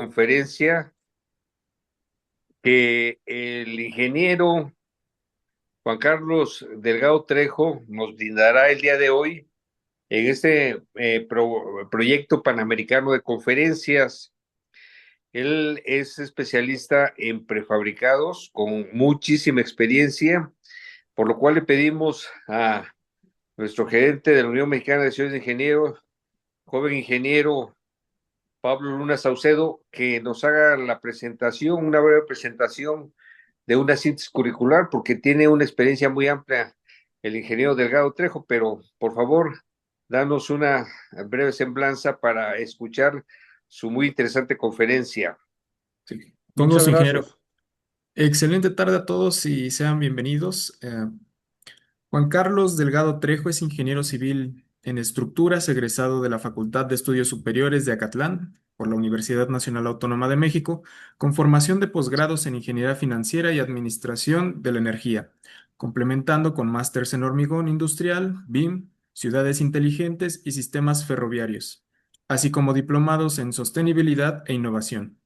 conferencia que el ingeniero Juan Carlos Delgado Trejo nos brindará el día de hoy en este proyecto panamericano de conferencias. Él es especialista en prefabricados con muchísima experiencia, por lo cual le pedimos a nuestro gerente de la Unión Mexicana de Ciudades de Ingenieros, joven ingeniero Pablo Luna Saucedo, que nos haga la presentación, una breve presentación de una síntesis curricular, porque tiene una experiencia muy amplia el ingeniero Delgado Trejo, pero por favor, danos una breve semblanza para escuchar su muy interesante conferencia. Sí. Con Muchas gusto, ingeniero. gracias. Excelente tarde a todos y sean bienvenidos. Juan Carlos Delgado Trejo es ingeniero civil en estructuras, egresado de la Facultad de Estudios Superiores de Acatlán por la Universidad Nacional Autónoma de México, con formación de posgrados en Ingeniería Financiera y Administración de la Energía, complementando con másters en hormigón industrial, BIM, ciudades inteligentes y sistemas ferroviarios, así como diplomados en sostenibilidad e innovación.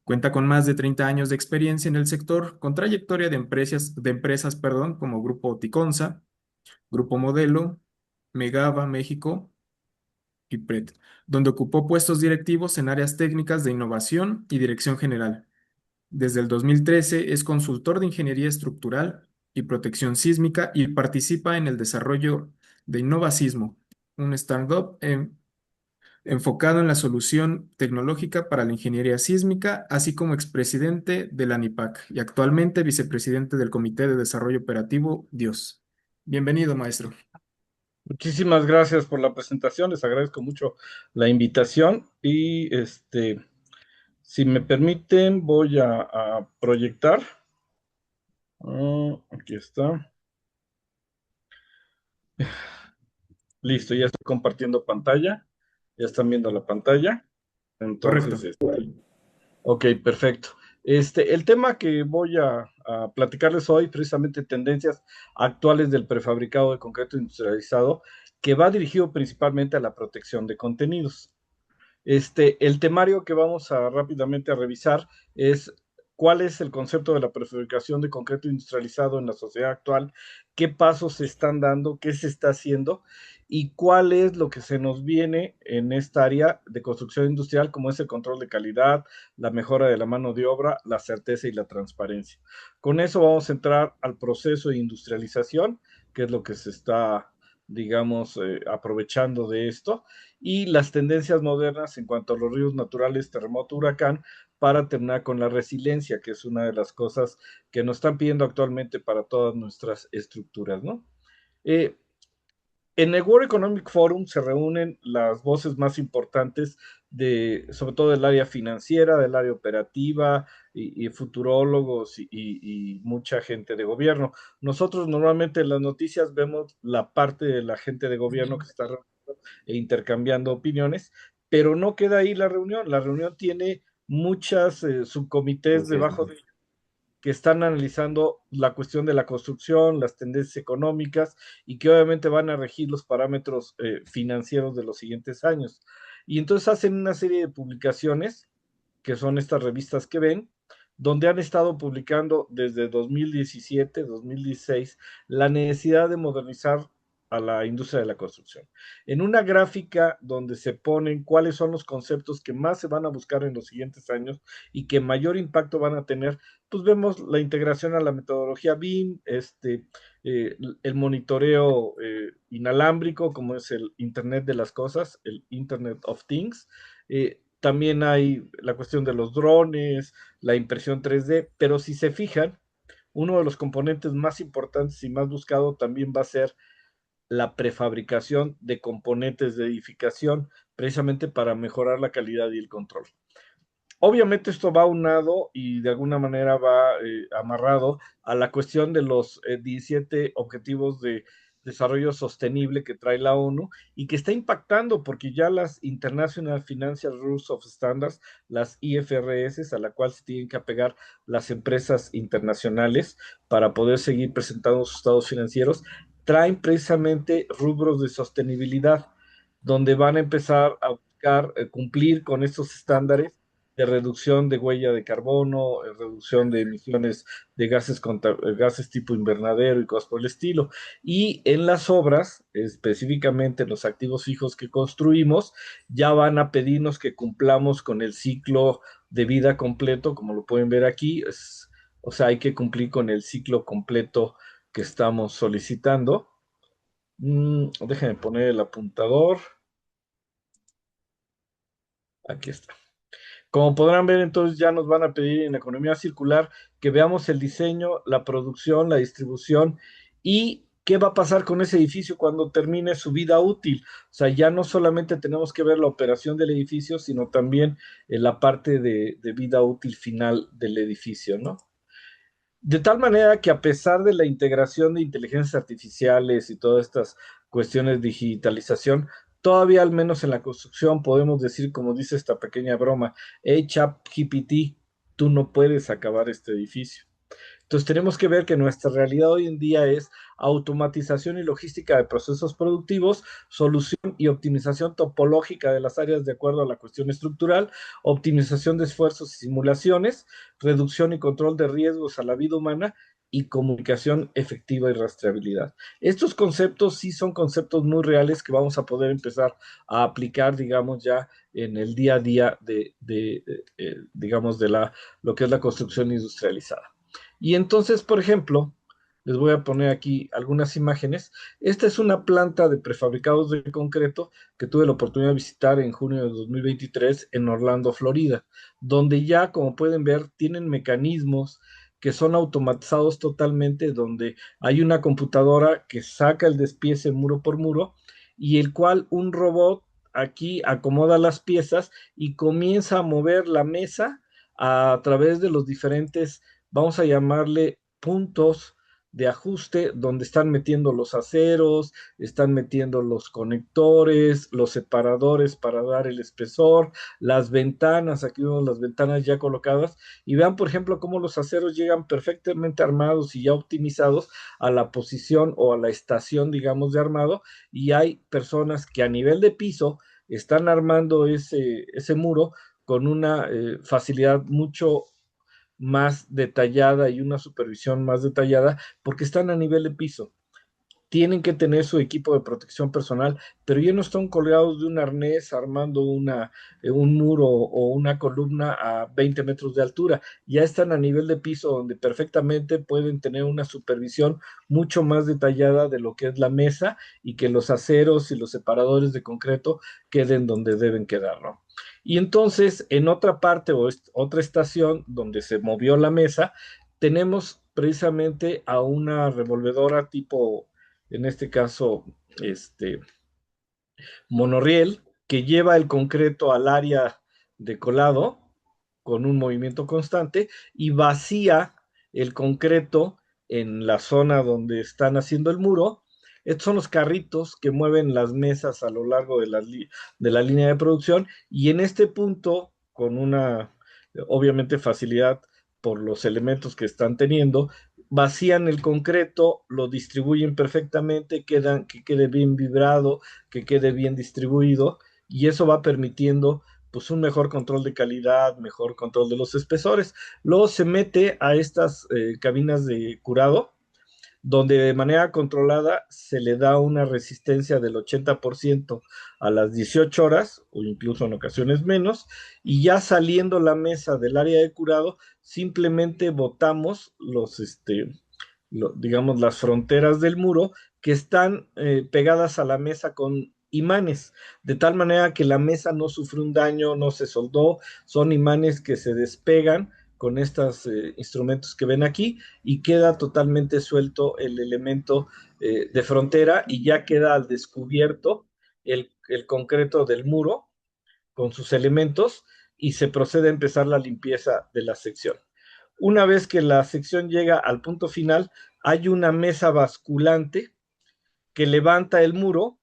Cuenta con más de 30 años de experiencia en el sector, con trayectoria de empresas, como Grupo Ticonza, Grupo Modelo, Megava México y PRED, donde ocupó puestos directivos en áreas técnicas de innovación y dirección general. Desde el 2013 es consultor de ingeniería estructural y protección sísmica y participa en el desarrollo de Innovacismo, un startup enfocado en la solución tecnológica para la ingeniería sísmica, así como expresidente de la ANIPAC y actualmente vicepresidente del Comité de Desarrollo Operativo DIOS. Bienvenido, maestro. Muchísimas gracias por la presentación. Les agradezco mucho la invitación y si me permiten, voy a proyectar. Aquí está. Listo, ya estoy compartiendo pantalla. Ya están viendo la pantalla. Correcto. Entonces, ok, perfecto. El tema que voy a platicarles hoy, precisamente tendencias actuales del prefabricado de concreto industrializado, que va dirigido principalmente a la protección de contenidos. El temario que vamos a rápidamente a revisar es cuál es el concepto de la prefabricación de concreto industrializado en la sociedad actual, qué pasos se están dando, qué se está haciendo y cuál es lo que se nos viene en esta área de construcción industrial, como es el control de calidad, la mejora de la mano de obra, la certeza y la transparencia. Con eso vamos a entrar al proceso de industrialización, que es lo que se está, digamos, aprovechando de esto y las tendencias modernas en cuanto a los ríos naturales, terremoto, huracán, para terminar con la resiliencia, que es una de las cosas que nos están pidiendo actualmente para todas nuestras estructuras, ¿no? Eh, en el World Economic Forum se reúnen las voces más importantes sobre todo del área financiera, del área operativa y futurólogos y mucha gente de gobierno. Nosotros normalmente en las noticias vemos la parte de la gente de gobierno que está e intercambiando opiniones, pero no queda ahí la reunión. La reunión tiene muchas subcomités debajo de que están analizando la cuestión de la construcción, las tendencias económicas y que obviamente van a regir los parámetros financieros de los siguientes años. Y entonces hacen una serie de publicaciones, que son estas revistas que ven, donde han estado publicando desde 2017, 2016, la necesidad de modernizar a la industria de la construcción. En una gráfica donde se ponen cuáles son los conceptos que más se van a buscar en los siguientes años y que mayor impacto van a tener, pues vemos la integración a la metodología BIM, el monitoreo inalámbrico, como es el Internet de las Cosas, el Internet of Things. También hay la cuestión de los drones, la impresión 3D, pero si se fijan, uno de los componentes más importantes y más buscado también va a ser la prefabricación de componentes de edificación, precisamente para mejorar la calidad y el control. Obviamente esto va unado y de alguna manera va amarrado a la cuestión de los 17 objetivos de desarrollo sostenible que trae la ONU y que está impactando porque ya las International Financial Rules of Standards, las IFRS, a la cual se tienen que apegar las empresas internacionales para poder seguir presentando sus estados financieros, traen precisamente rubros de sostenibilidad donde van a empezar a buscar cumplir con estos estándares de reducción de huella de carbono, reducción de emisiones de gases tipo invernadero y cosas por el estilo. Y en las obras, específicamente en los activos fijos que construimos, ya van a pedirnos que cumplamos con el ciclo de vida completo, como lo pueden ver aquí. O sea, hay que cumplir con el ciclo completo que estamos solicitando. Déjenme poner el apuntador. Aquí está. Como podrán ver, entonces ya nos van a pedir en la economía circular que veamos el diseño, la producción, la distribución y qué va a pasar con ese edificio cuando termine su vida útil. O sea, ya no solamente tenemos que ver la operación del edificio, sino también la parte de vida útil final del edificio, ¿no? De tal manera que a pesar de la integración de inteligencias artificiales y todas estas cuestiones de digitalización, todavía al menos en la construcción podemos decir, como dice esta pequeña broma, hey ChatGPT, tú no puedes acabar este edificio. Entonces tenemos que ver que nuestra realidad hoy en día es automatización y logística de procesos productivos, solución y optimización topológica de las áreas de acuerdo a la cuestión estructural, optimización de esfuerzos y simulaciones, reducción y control de riesgos a la vida humana y comunicación efectiva y rastreabilidad. Estos conceptos sí son conceptos muy reales que vamos a poder empezar a aplicar, digamos, ya en el día a día digamos, lo que es la construcción industrializada. Y entonces, por ejemplo, les voy a poner aquí algunas imágenes. Esta es una planta de prefabricados de concreto que tuve la oportunidad de visitar en junio de 2023 en Orlando, Florida, donde ya, como pueden ver, tienen mecanismos que son automatizados totalmente, donde hay una computadora que saca el despiece muro por muro y el cual un robot aquí acomoda las piezas y comienza a mover la mesa a través de los diferentes, vamos a llamarle puntos de ajuste donde están metiendo los aceros, están metiendo los conectores, los separadores para dar el espesor, las ventanas, aquí vemos las ventanas ya colocadas y vean por ejemplo cómo los aceros llegan perfectamente armados y ya optimizados a la posición o a la estación digamos de armado y hay personas que a nivel de piso están armando ese muro con una facilidad mucho más detallada y una supervisión más detallada porque están a nivel de piso. Tienen que tener su equipo de protección personal, pero ya no están colgados de un arnés armando un muro o una columna a 20 metros de altura. Ya están a nivel de piso donde perfectamente pueden tener una supervisión mucho más detallada de lo que es la mesa y que los aceros y los separadores de concreto queden donde deben quedar, ¿no? Y entonces, en otra parte o otra estación donde se movió la mesa, tenemos precisamente a una revolvedora tipo, en este caso, monorriel, que lleva el concreto al área de colado con un movimiento constante y vacía el concreto en la zona donde están haciendo el muro. Estos son los carritos que mueven las mesas a lo largo de la línea de producción y en este punto, con una, obviamente, facilidad por los elementos que están teniendo, vacían el concreto, lo distribuyen perfectamente, que quede bien vibrado, que quede bien distribuido y eso va permitiendo pues un mejor control de calidad, mejor control de los espesores. Luego se mete a estas cabinas de curado, donde de manera controlada se le da una resistencia del 80% a las 18 horas, o incluso en ocasiones menos, y ya saliendo la mesa del área de curado, simplemente botamos digamos, las fronteras del muro que están pegadas a la mesa con imanes, de tal manera que la mesa no sufre un daño, no se soldó, son imanes que se despegan con estos instrumentos que ven aquí y queda totalmente suelto el elemento de frontera y ya queda al descubierto el concreto del muro con sus elementos y se procede a empezar la limpieza de la sección. Una vez que la sección llega al punto final, hay una mesa basculante que levanta el muro.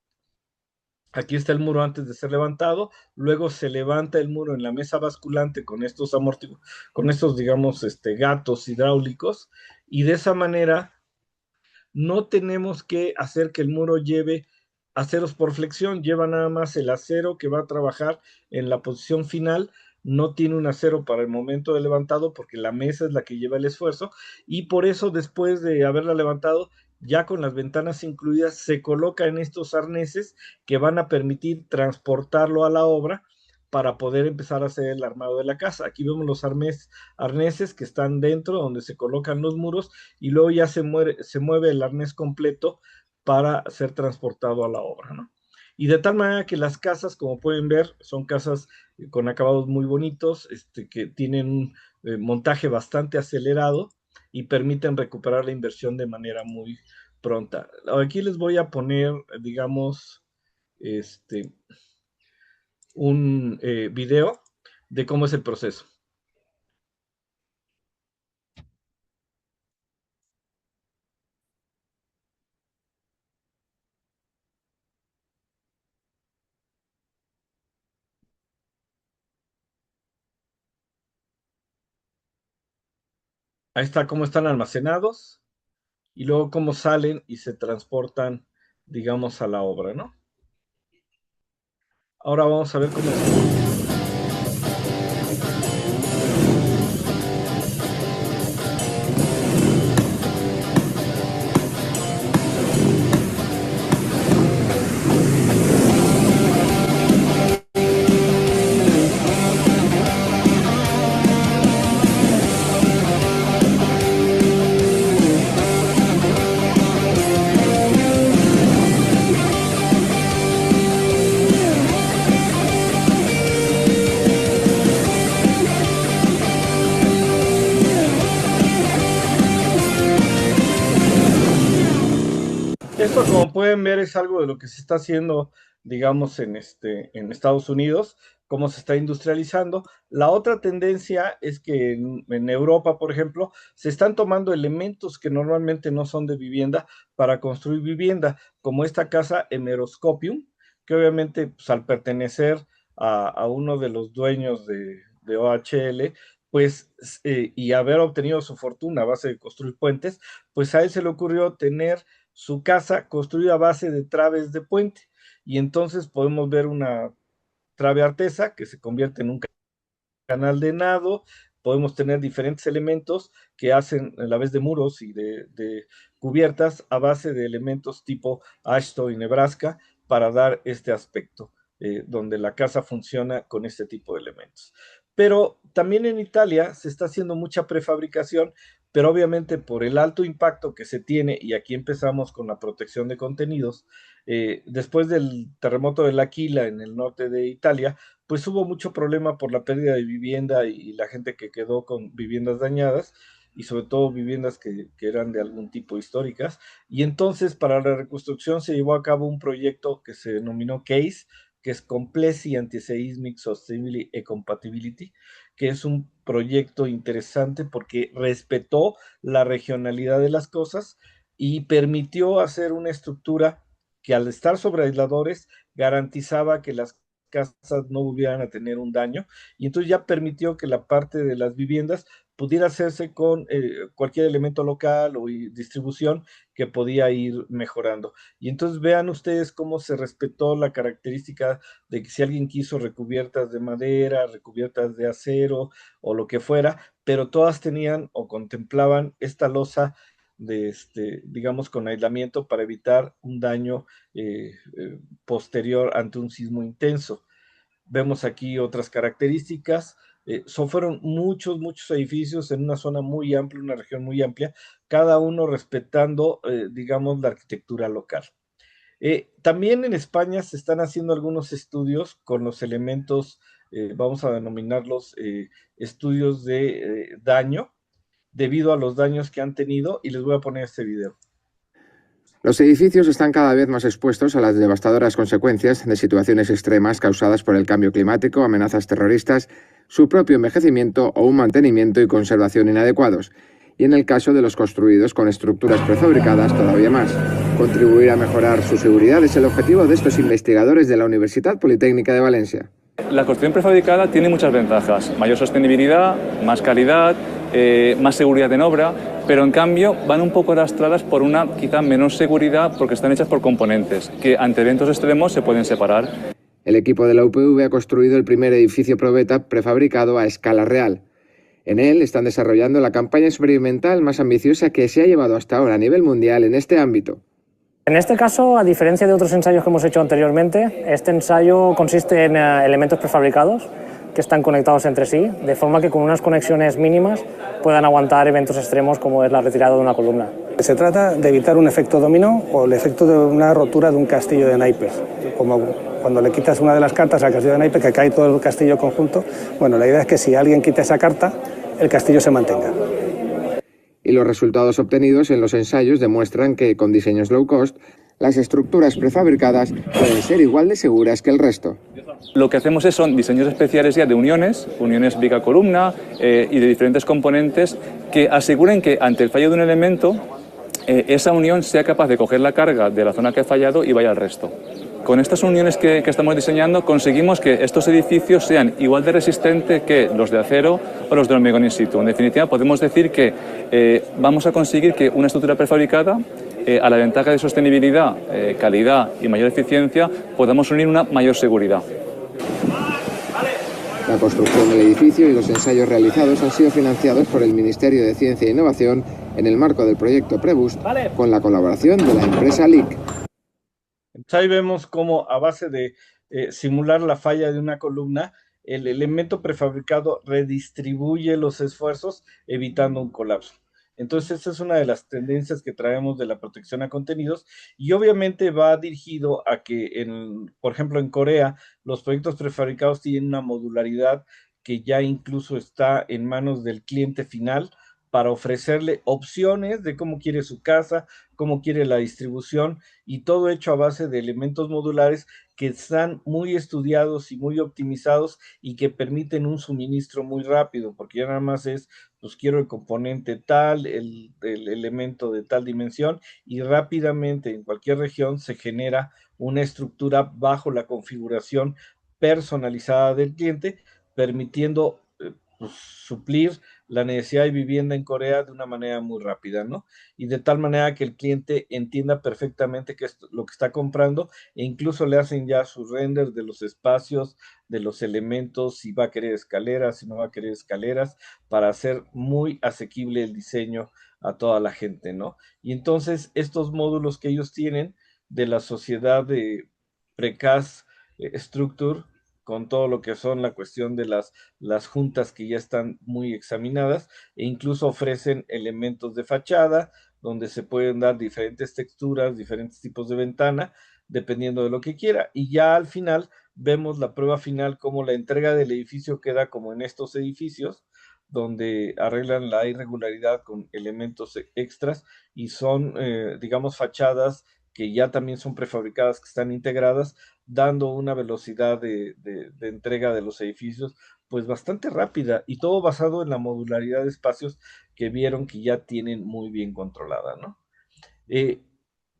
Aquí está el muro antes de ser levantado, luego se levanta el muro en la mesa basculante con con estos, digamos, gatos hidráulicos, y de esa manera no tenemos que hacer que el muro lleve aceros por flexión, lleva nada más el acero que va a trabajar en la posición final no tiene un acero para el momento de levantado porque la mesa es la que lleva el esfuerzo y por eso después de haberla levantado, ya con las ventanas incluidas, se coloca en estos arneses que van a permitir transportarlo a la obra para poder empezar a hacer el armado de la casa. Aquí vemos los arneses que están dentro, donde se colocan los muros, y luego ya se mueve el arnés completo para ser transportado a la obra, ¿no? Y de tal manera que las casas, como pueden ver, son casas con acabados muy bonitos, que tienen un montaje bastante acelerado y permiten recuperar la inversión de manera muy pronta. Aquí les voy a poner, digamos, un video de cómo es el proceso. Ahí está cómo están almacenados y luego cómo salen y se transportan, digamos, a la obra, ¿no? Ahora vamos a ver cómo se... Esto, como pueden ver, es algo de lo que se está haciendo, digamos, en Estados Unidos, cómo se está industrializando. La otra tendencia es que en Europa, por ejemplo, se están tomando elementos que normalmente no son de vivienda para construir vivienda, como esta casa Hemeroscopium, que obviamente, pues, al pertenecer a uno de los dueños de OHL, pues, y haber obtenido su fortuna a base de construir puentes, pues a él se le ocurrió tener su casa construida a base de traves de puente. Y entonces podemos ver una trave artesa que se convierte en un canal de nado. Podemos tener diferentes elementos que hacen a la vez de muros y de cubiertas a base de elementos tipo Ashton y Nebraska para dar este aspecto, donde la casa funciona con este tipo de elementos. Pero también en Italia se está haciendo mucha prefabricación, pero obviamente por el alto impacto que se tiene, y aquí empezamos con la protección de contenidos, después del terremoto de L'Aquila en el norte de Italia, pues hubo mucho problema por la pérdida de vivienda y la gente que quedó con viviendas dañadas y sobre todo viviendas que eran de algún tipo históricas. Y entonces para la reconstrucción se llevó a cabo un proyecto que se denominó CASE, que es Complexity Anti-Seismic Sustainability and Compatibility, que es un proyecto interesante porque respetó la regionalidad de las cosas y permitió hacer una estructura que al estar sobre aisladores garantizaba que las casas no volvieran a tener un daño y entonces ya permitió que la parte de las viviendas pudiera hacerse con cualquier elemento local o distribución que podía ir mejorando. Y entonces vean ustedes cómo se respetó la característica de que si alguien quiso recubiertas de madera, recubiertas de acero o lo que fuera, pero todas tenían o contemplaban esta losa de digamos, con aislamiento para evitar un daño posterior ante un sismo intenso. Vemos aquí otras características. Fueron muchos edificios en una zona muy amplia, una región muy amplia, cada uno respetando, digamos, la arquitectura local. También en España se están haciendo algunos estudios con los elementos, vamos a denominarlos estudios de daño, debido a los daños que han tenido, y les voy a poner este video. Los edificios están cada vez más expuestos a las devastadoras consecuencias de situaciones extremas causadas por el cambio climático, amenazas terroristas, su propio envejecimiento o un mantenimiento y conservación inadecuados. Y en el caso de los construidos con estructuras prefabricadas, todavía más. Contribuir a mejorar su seguridad es el objetivo de estos investigadores de la Universidad Politécnica de Valencia. La construcción prefabricada tiene muchas ventajas: mayor sostenibilidad, más calidad, más seguridad en obra, pero en cambio van un poco arrastradas por una quizá menor seguridad porque están hechas por componentes que ante eventos extremos se pueden separar. El equipo de la UPV ha construido el primer edificio probeta prefabricado a escala real. En él están desarrollando la campaña experimental más ambiciosa que se ha llevado hasta ahora a nivel mundial en este ámbito. En este caso, a diferencia de otros ensayos que hemos hecho anteriormente, este ensayo consiste en elementos prefabricados que están conectados entre sí, de forma que con unas conexiones mínimas puedan aguantar eventos extremos como es la retirada de una columna. Se trata de evitar un efecto dominó o el efecto de una rotura de un castillo de naipes, como cuando le quitas una de las cartas al castillo de naipes, que cae todo el castillo conjunto. Bueno, la idea es que si alguien quita esa carta, el castillo se mantenga. Y los resultados obtenidos en los ensayos demuestran que, con diseños low cost, las estructuras prefabricadas pueden ser igual de seguras que el resto. Lo que hacemos son diseños especiales ya de uniones bicacolumna y de diferentes componentes que aseguren que ante el fallo de un elemento, esa unión sea capaz de coger la carga de la zona que ha fallado y vaya al resto. Con estas uniones que estamos diseñando conseguimos que estos edificios sean igual de resistentes que los de acero o los de hormigón in situ. En definitiva, podemos decir que vamos a conseguir que una estructura prefabricada, a la ventaja de sostenibilidad, calidad y mayor eficiencia, podamos unir una mayor seguridad. La construcción del edificio y los ensayos realizados han sido financiados por el Ministerio de Ciencia e Innovación en el marco del proyecto Preboost, con la colaboración de la empresa LIC. Ahí vemos cómo a base de simular la falla de una columna, el elemento prefabricado redistribuye los esfuerzos evitando un colapso. Entonces, esta es una de las tendencias que traemos de la protección a contenidos y obviamente va dirigido a que, por ejemplo, en Corea, los proyectos prefabricados tienen una modularidad que ya incluso está en manos del cliente final para ofrecerle opciones de cómo quiere su casa, cómo quiere la distribución y todo hecho a base de elementos modulares que están muy estudiados y muy optimizados y que permiten un suministro muy rápido, porque ya nada más es, pues quiero el componente tal, el elemento de tal dimensión y rápidamente en cualquier región se genera una estructura bajo la configuración personalizada del cliente, permitiendo pues, suplir la necesidad de vivienda en Corea de una manera muy rápida, ¿no? Y de tal manera que el cliente entienda perfectamente qué es lo que está comprando e incluso le hacen ya sus renders de los espacios, de los elementos, si va a querer escaleras, si no va a querer escaleras, para hacer muy asequible el diseño a toda la gente, ¿no? Y entonces estos módulos que ellos tienen de la sociedad de Precast Structure, con todo lo que son la cuestión de las juntas que ya están muy examinadas e incluso ofrecen elementos de fachada donde se pueden dar diferentes texturas, diferentes tipos de ventana, dependiendo de lo que quiera. Y ya al final vemos la prueba final, como la entrega del edificio queda como en estos edificios, donde arreglan la irregularidad con elementos extras y son, digamos, fachadas que ya también son prefabricadas, que están integradas, dando una velocidad de entrega de los edificios pues bastante rápida y todo basado en la modularidad de espacios que vieron que ya tienen muy bien controlada, ¿no?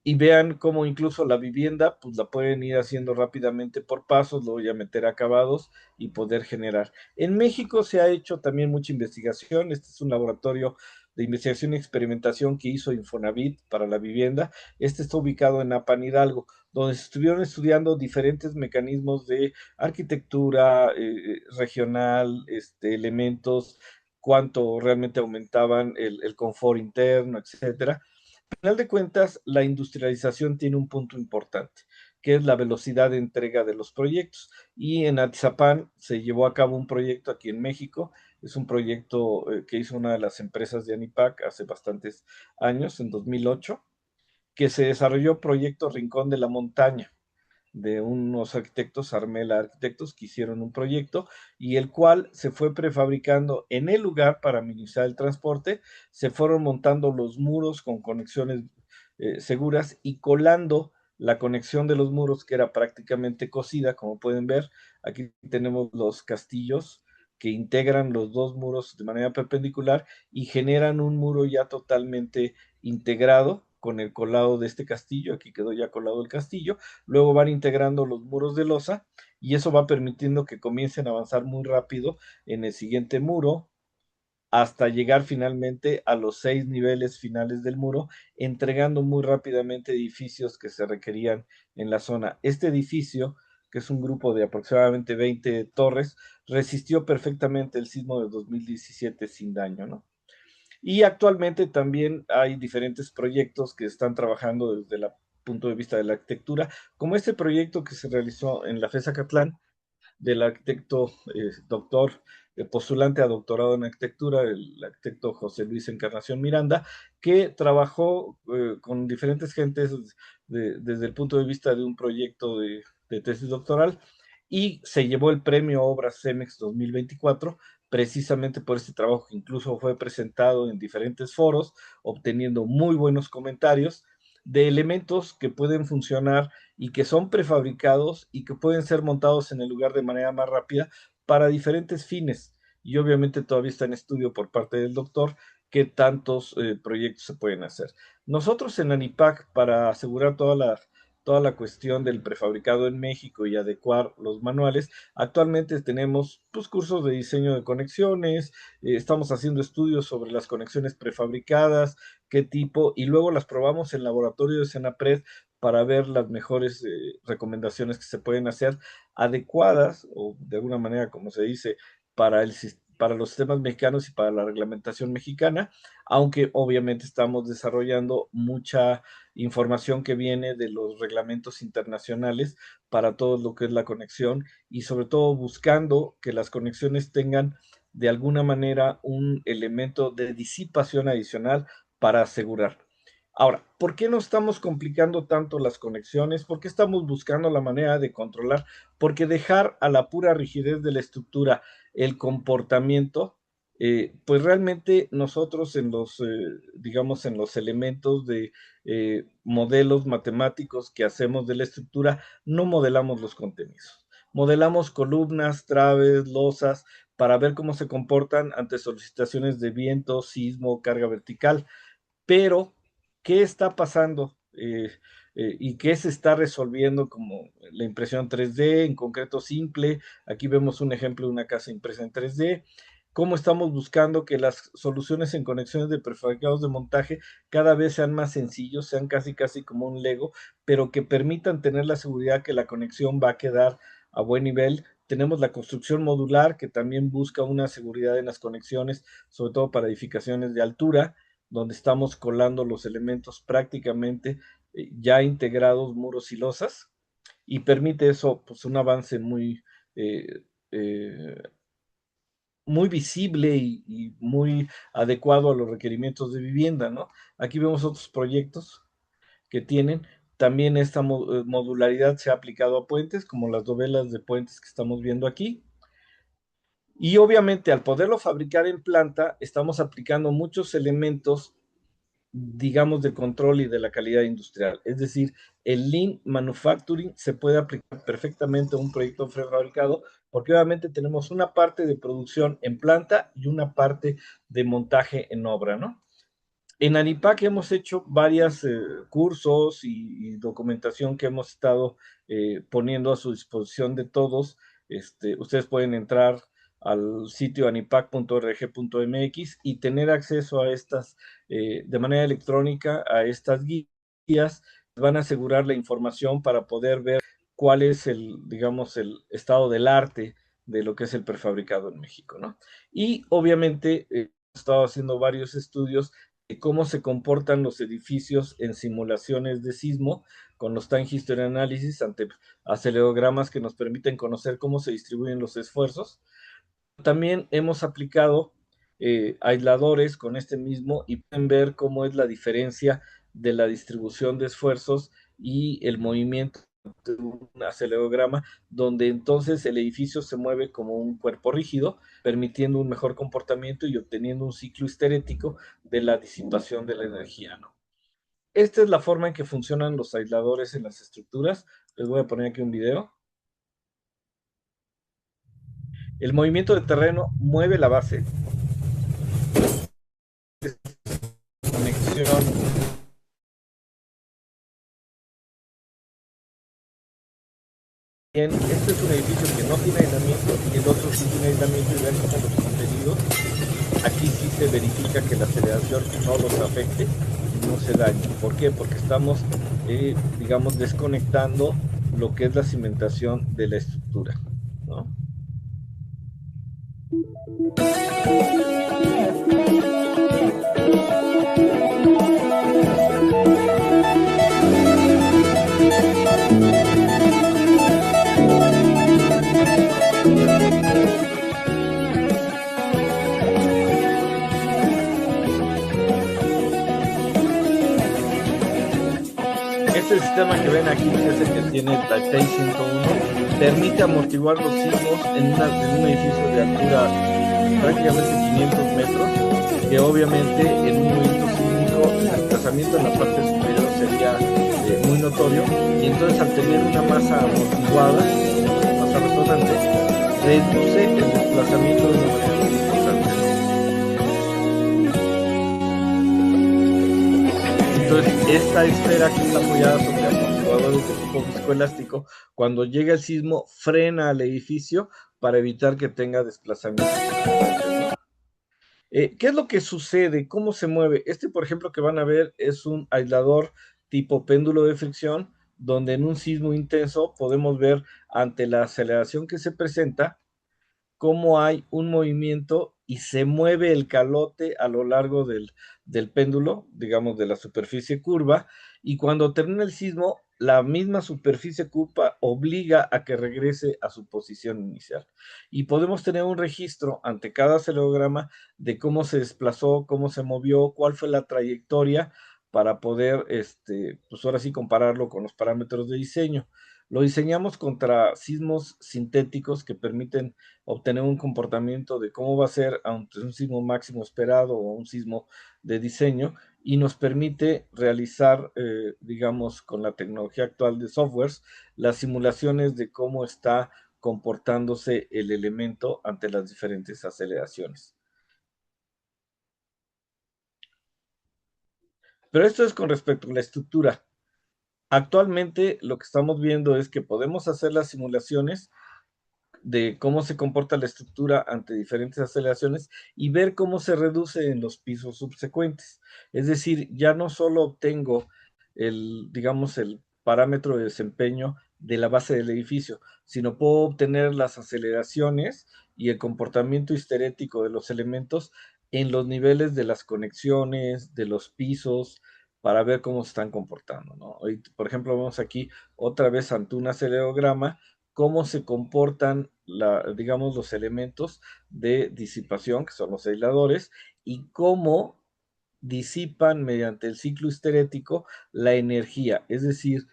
Y vean cómo incluso la vivienda pues la pueden ir haciendo rápidamente por pasos, luego ya meter acabados y poder generar. En México se ha hecho también mucha investigación, este es un laboratorio de investigación y experimentación que hizo Infonavit para la vivienda. Este está ubicado en Apan Hidalgo, donde se estuvieron estudiando diferentes mecanismos de arquitectura regional, elementos, cuánto realmente aumentaban el confort interno, etcétera. Al final de cuentas, la industrialización tiene un punto importante, que es la velocidad de entrega de los proyectos. Y en Atizapán se llevó a cabo un proyecto aquí en México. Es un proyecto que hizo una de las empresas de Anipac hace bastantes años, en 2008, que se desarrolló Proyecto Rincón de la Montaña, de unos arquitectos, Armela Arquitectos, que hicieron un proyecto y el cual se fue prefabricando en el lugar para minimizar el transporte, se fueron montando los muros con conexiones seguras y colando la conexión de los muros que era prácticamente cosida, como pueden ver, aquí tenemos los castillos que integran los dos muros de manera perpendicular y generan un muro ya totalmente integrado con el colado de este castillo, aquí quedó ya colado el castillo, luego van integrando los muros de losa y eso va permitiendo que comiencen a avanzar muy rápido en el siguiente muro hasta llegar finalmente a los 6 niveles finales del muro, entregando muy rápidamente edificios que se requerían en la zona. Este edificio que es un grupo de aproximadamente 20 torres, resistió perfectamente el sismo de 2017 sin daño, ¿no? Y actualmente también hay diferentes proyectos que están trabajando desde el punto de vista de la arquitectura, como este proyecto que se realizó en la FES Acatlán, del arquitecto doctor, postulante a doctorado en arquitectura, el arquitecto José Luis Encarnación Miranda, que trabajó con diferentes gentes desde el punto de vista de un proyecto de tesis doctoral, y se llevó el premio Obras CEMEX 2024 precisamente por este trabajo, que incluso fue presentado en diferentes foros, obteniendo muy buenos comentarios de elementos que pueden funcionar y que son prefabricados y que pueden ser montados en el lugar de manera más rápida para diferentes fines. Y obviamente todavía está en estudio por parte del doctor qué tantos proyectos se pueden hacer. Nosotros en ANIPAC, para asegurar toda la cuestión del prefabricado en México y adecuar los manuales, actualmente tenemos pues, cursos de diseño de conexiones, estamos haciendo estudios sobre las conexiones prefabricadas, qué tipo, y luego las probamos en laboratorio de Senapred para ver las mejores recomendaciones que se pueden hacer adecuadas, o de alguna manera, como se dice, para los sistemas mexicanos y para la reglamentación mexicana, aunque obviamente estamos desarrollando mucha información que viene de los reglamentos internacionales para todo lo que es la conexión, y sobre todo buscando que las conexiones tengan de alguna manera un elemento de disipación adicional para asegurar. Ahora, ¿por qué no estamos complicando tanto las conexiones? ¿Por qué estamos buscando la manera de controlar? Porque dejar a la pura rigidez de la estructura el comportamiento, pues realmente nosotros digamos, en los elementos de modelos matemáticos que hacemos de la estructura, no modelamos los contenidos. Modelamos columnas, traves, losas, para ver cómo se comportan ante solicitaciones de viento, sismo, carga vertical, pero ¿qué está pasando y qué se está resolviendo como la impresión 3D, en concreto simple? Aquí vemos un ejemplo de una casa impresa en 3D. Cómo estamos buscando que las soluciones en conexiones de prefabricados de montaje cada vez sean más sencillos, sean casi como un Lego, pero que permitan tener la seguridad que la conexión va a quedar a buen nivel. Tenemos la construcción modular, que también busca una seguridad en las conexiones, sobre todo para edificaciones de altura, donde estamos colando los elementos prácticamente ya integrados, muros y losas, y permite eso pues un avance muy visible y muy adecuado a los requerimientos de vivienda, ¿no? Aquí vemos otros proyectos que tienen. También esta modularidad se ha aplicado a puentes, como las dovelas de puentes que estamos viendo aquí. Y obviamente al poderlo fabricar en planta, estamos aplicando muchos elementos, digamos, de control y de la calidad industrial. Es decir, el Lean Manufacturing se puede aplicar perfectamente a un proyecto prefabricado, porque obviamente tenemos una parte de producción en planta y una parte de montaje en obra, ¿no? En ANIPAC hemos hecho varios cursos y documentación que hemos estado poniendo a su disposición de todos. Ustedes pueden entrar al sitio anipac.org.mx y tener acceso a estas, de manera electrónica, a estas guías. Van a asegurar la información para poder ver cuál es digamos, el estado del arte de lo que es el prefabricado en México, ¿no? Y obviamente hemos estado haciendo varios estudios de cómo se comportan los edificios en simulaciones de sismo con los Time History Analysis ante acelerogramas que nos permiten conocer cómo se distribuyen los esfuerzos. También hemos aplicado aisladores con este mismo y pueden ver cómo es la diferencia de la distribución de esfuerzos y el movimiento de un acelerograma, donde entonces el edificio se mueve como un cuerpo rígido, permitiendo un mejor comportamiento y obteniendo un ciclo histerético de la disipación de la energía, ¿no? Esta es la forma en que funcionan los aisladores en las estructuras. Les voy a poner aquí un video. El movimiento de terreno mueve la base. Conexión. Bien, este es un edificio que no tiene aislamiento y el otro sí tiene aislamiento, y ven cómo los contenidos. Aquí sí se verifica que la aceleración no los afecte y no se dañe. ¿Por qué? Porque estamos, digamos, desconectando lo que es la cimentación de la estructura, ¿no? Este sistema que ven aquí, que es el que tiene el Taipei 101, permite amortiguar los sismos en un edificio de altura prácticamente 500 metros, que obviamente en un movimiento sísmico el desplazamiento en la parte superior sería muy notorio, y entonces al tener una masa amortiguada, masa resonante, reduce el desplazamiento de una manera muy importante. Entonces, esta esfera que está apoyada sobre amortiguadores de tipo viscoelástico, cuando llega el sismo, frena al edificio para evitar que tenga desplazamiento. ¿Qué es lo que sucede? ¿Cómo se mueve? Este, por ejemplo, que van a ver es un aislador tipo péndulo de fricción, donde en un sismo intenso podemos ver ante la aceleración que se presenta, cómo hay un movimiento y se mueve el calote a lo largo del péndulo, digamos, de la superficie curva, y cuando termina el sismo, la misma superficie curva obliga a que regrese a su posición inicial. Y podemos tener un registro ante cada acelerograma de cómo se desplazó, cómo se movió, cuál fue la trayectoria para poder, pues ahora sí, compararlo con los parámetros de diseño. Lo diseñamos contra sismos sintéticos que permiten obtener un comportamiento de cómo va a ser ante un sismo máximo esperado o un sismo de diseño, y nos permite realizar, digamos, con la tecnología actual de softwares, las simulaciones de cómo está comportándose el elemento ante las diferentes aceleraciones. Pero esto es con respecto a la estructura. Actualmente lo que estamos viendo es que podemos hacer las simulaciones de cómo se comporta la estructura ante diferentes aceleraciones y ver cómo se reduce en los pisos subsecuentes. Es decir, ya no solo obtengo digamos, el parámetro de desempeño de la base del edificio, sino puedo obtener las aceleraciones y el comportamiento histerético de los elementos en los niveles de las conexiones, de los pisos, para ver cómo se están comportando, ¿no? Hoy, por ejemplo, vemos aquí otra vez ante un acelerograma cómo se comportan, digamos, los elementos de disipación, que son los aisladores, y cómo disipan mediante el ciclo histerético la energía. Es decir,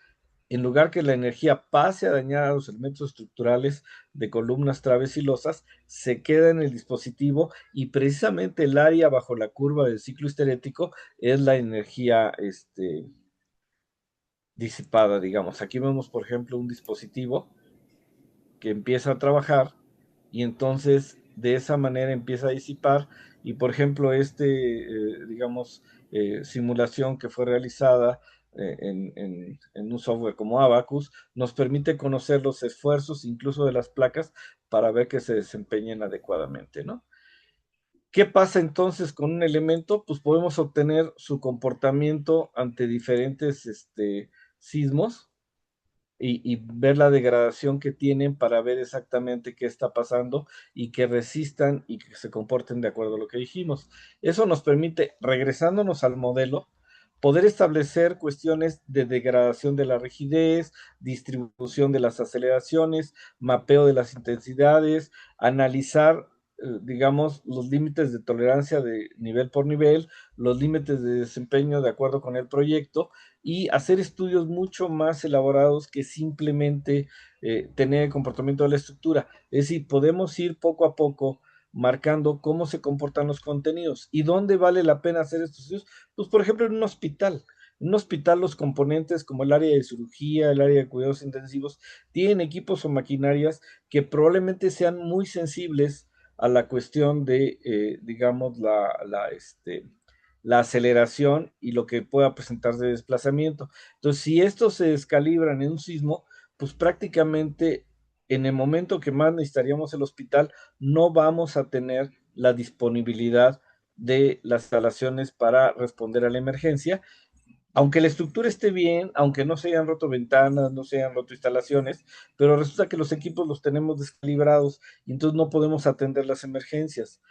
en lugar que la energía pase a dañar a los elementos estructurales de columnas travesilosas, se queda en el dispositivo, y precisamente el área bajo la curva del ciclo histerético es la energía disipada, digamos. Aquí vemos, por ejemplo, un dispositivo que empieza a trabajar, y entonces de esa manera empieza a disipar, y por ejemplo digamos, simulación que fue realizada en un software como Abacus, nos permite conocer los esfuerzos incluso de las placas para ver que se desempeñen adecuadamente, ¿no? ¿Qué pasa entonces con un elemento? Pues podemos obtener su comportamiento ante diferentes sismos, y ver la degradación que tienen para ver exactamente qué está pasando y que resistan y que se comporten de acuerdo a lo que dijimos. Eso nos permite, regresándonos al modelo, poder establecer cuestiones de degradación de la rigidez, distribución de las aceleraciones, mapeo de las intensidades, analizar, digamos, los límites de tolerancia de nivel por nivel, los límites de desempeño de acuerdo con el proyecto, y hacer estudios mucho más elaborados que simplemente tener el comportamiento de la estructura. Es decir, podemos ir poco a poco marcando cómo se comportan los contenidos y dónde vale la pena hacer estos estudios. Pues, por ejemplo, en un hospital. En un hospital, los componentes como el área de cirugía, el área de cuidados intensivos, tienen equipos o maquinarias que probablemente sean muy sensibles a la cuestión de, digamos, la aceleración y lo que pueda presentar de desplazamiento. Entonces, si estos se descalibran en un sismo, pues prácticamente en el momento que más necesitaríamos el hospital, no vamos a tener la disponibilidad de las instalaciones para responder a la emergencia, aunque la estructura esté bien, aunque no se hayan roto ventanas, no se hayan roto instalaciones, pero resulta que los equipos los tenemos descalibrados y entonces no podemos atender las emergencias.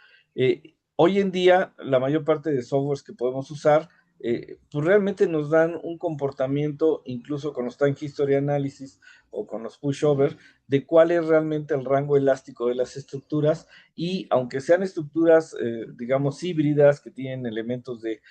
Hoy en día, la mayor parte de softwares que podemos usar, pues realmente nos dan un comportamiento, incluso con los Time History Analysis o con los pushover, de cuál es realmente el rango elástico de las estructuras, y aunque sean estructuras, digamos, híbridas, que tienen elementos de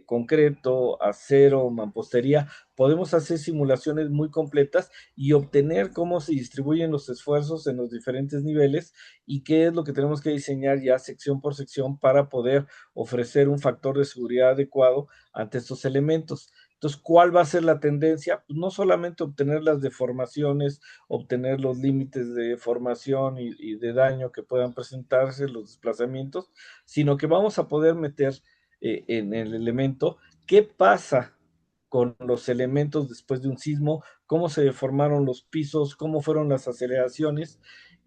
concreto, acero, mampostería, podemos hacer simulaciones muy completas y obtener cómo se distribuyen los esfuerzos en los diferentes niveles y qué es lo que tenemos que diseñar ya sección por sección para poder ofrecer un factor de seguridad adecuado ante estos elementos. Entonces, ¿cuál va a ser la tendencia? Pues no solamente obtener las deformaciones, obtener los límites de formación y de daño que puedan presentarse, los desplazamientos, sino que vamos a poder meter en el elemento qué pasa con los elementos después de un sismo, cómo se deformaron los pisos, cómo fueron las aceleraciones,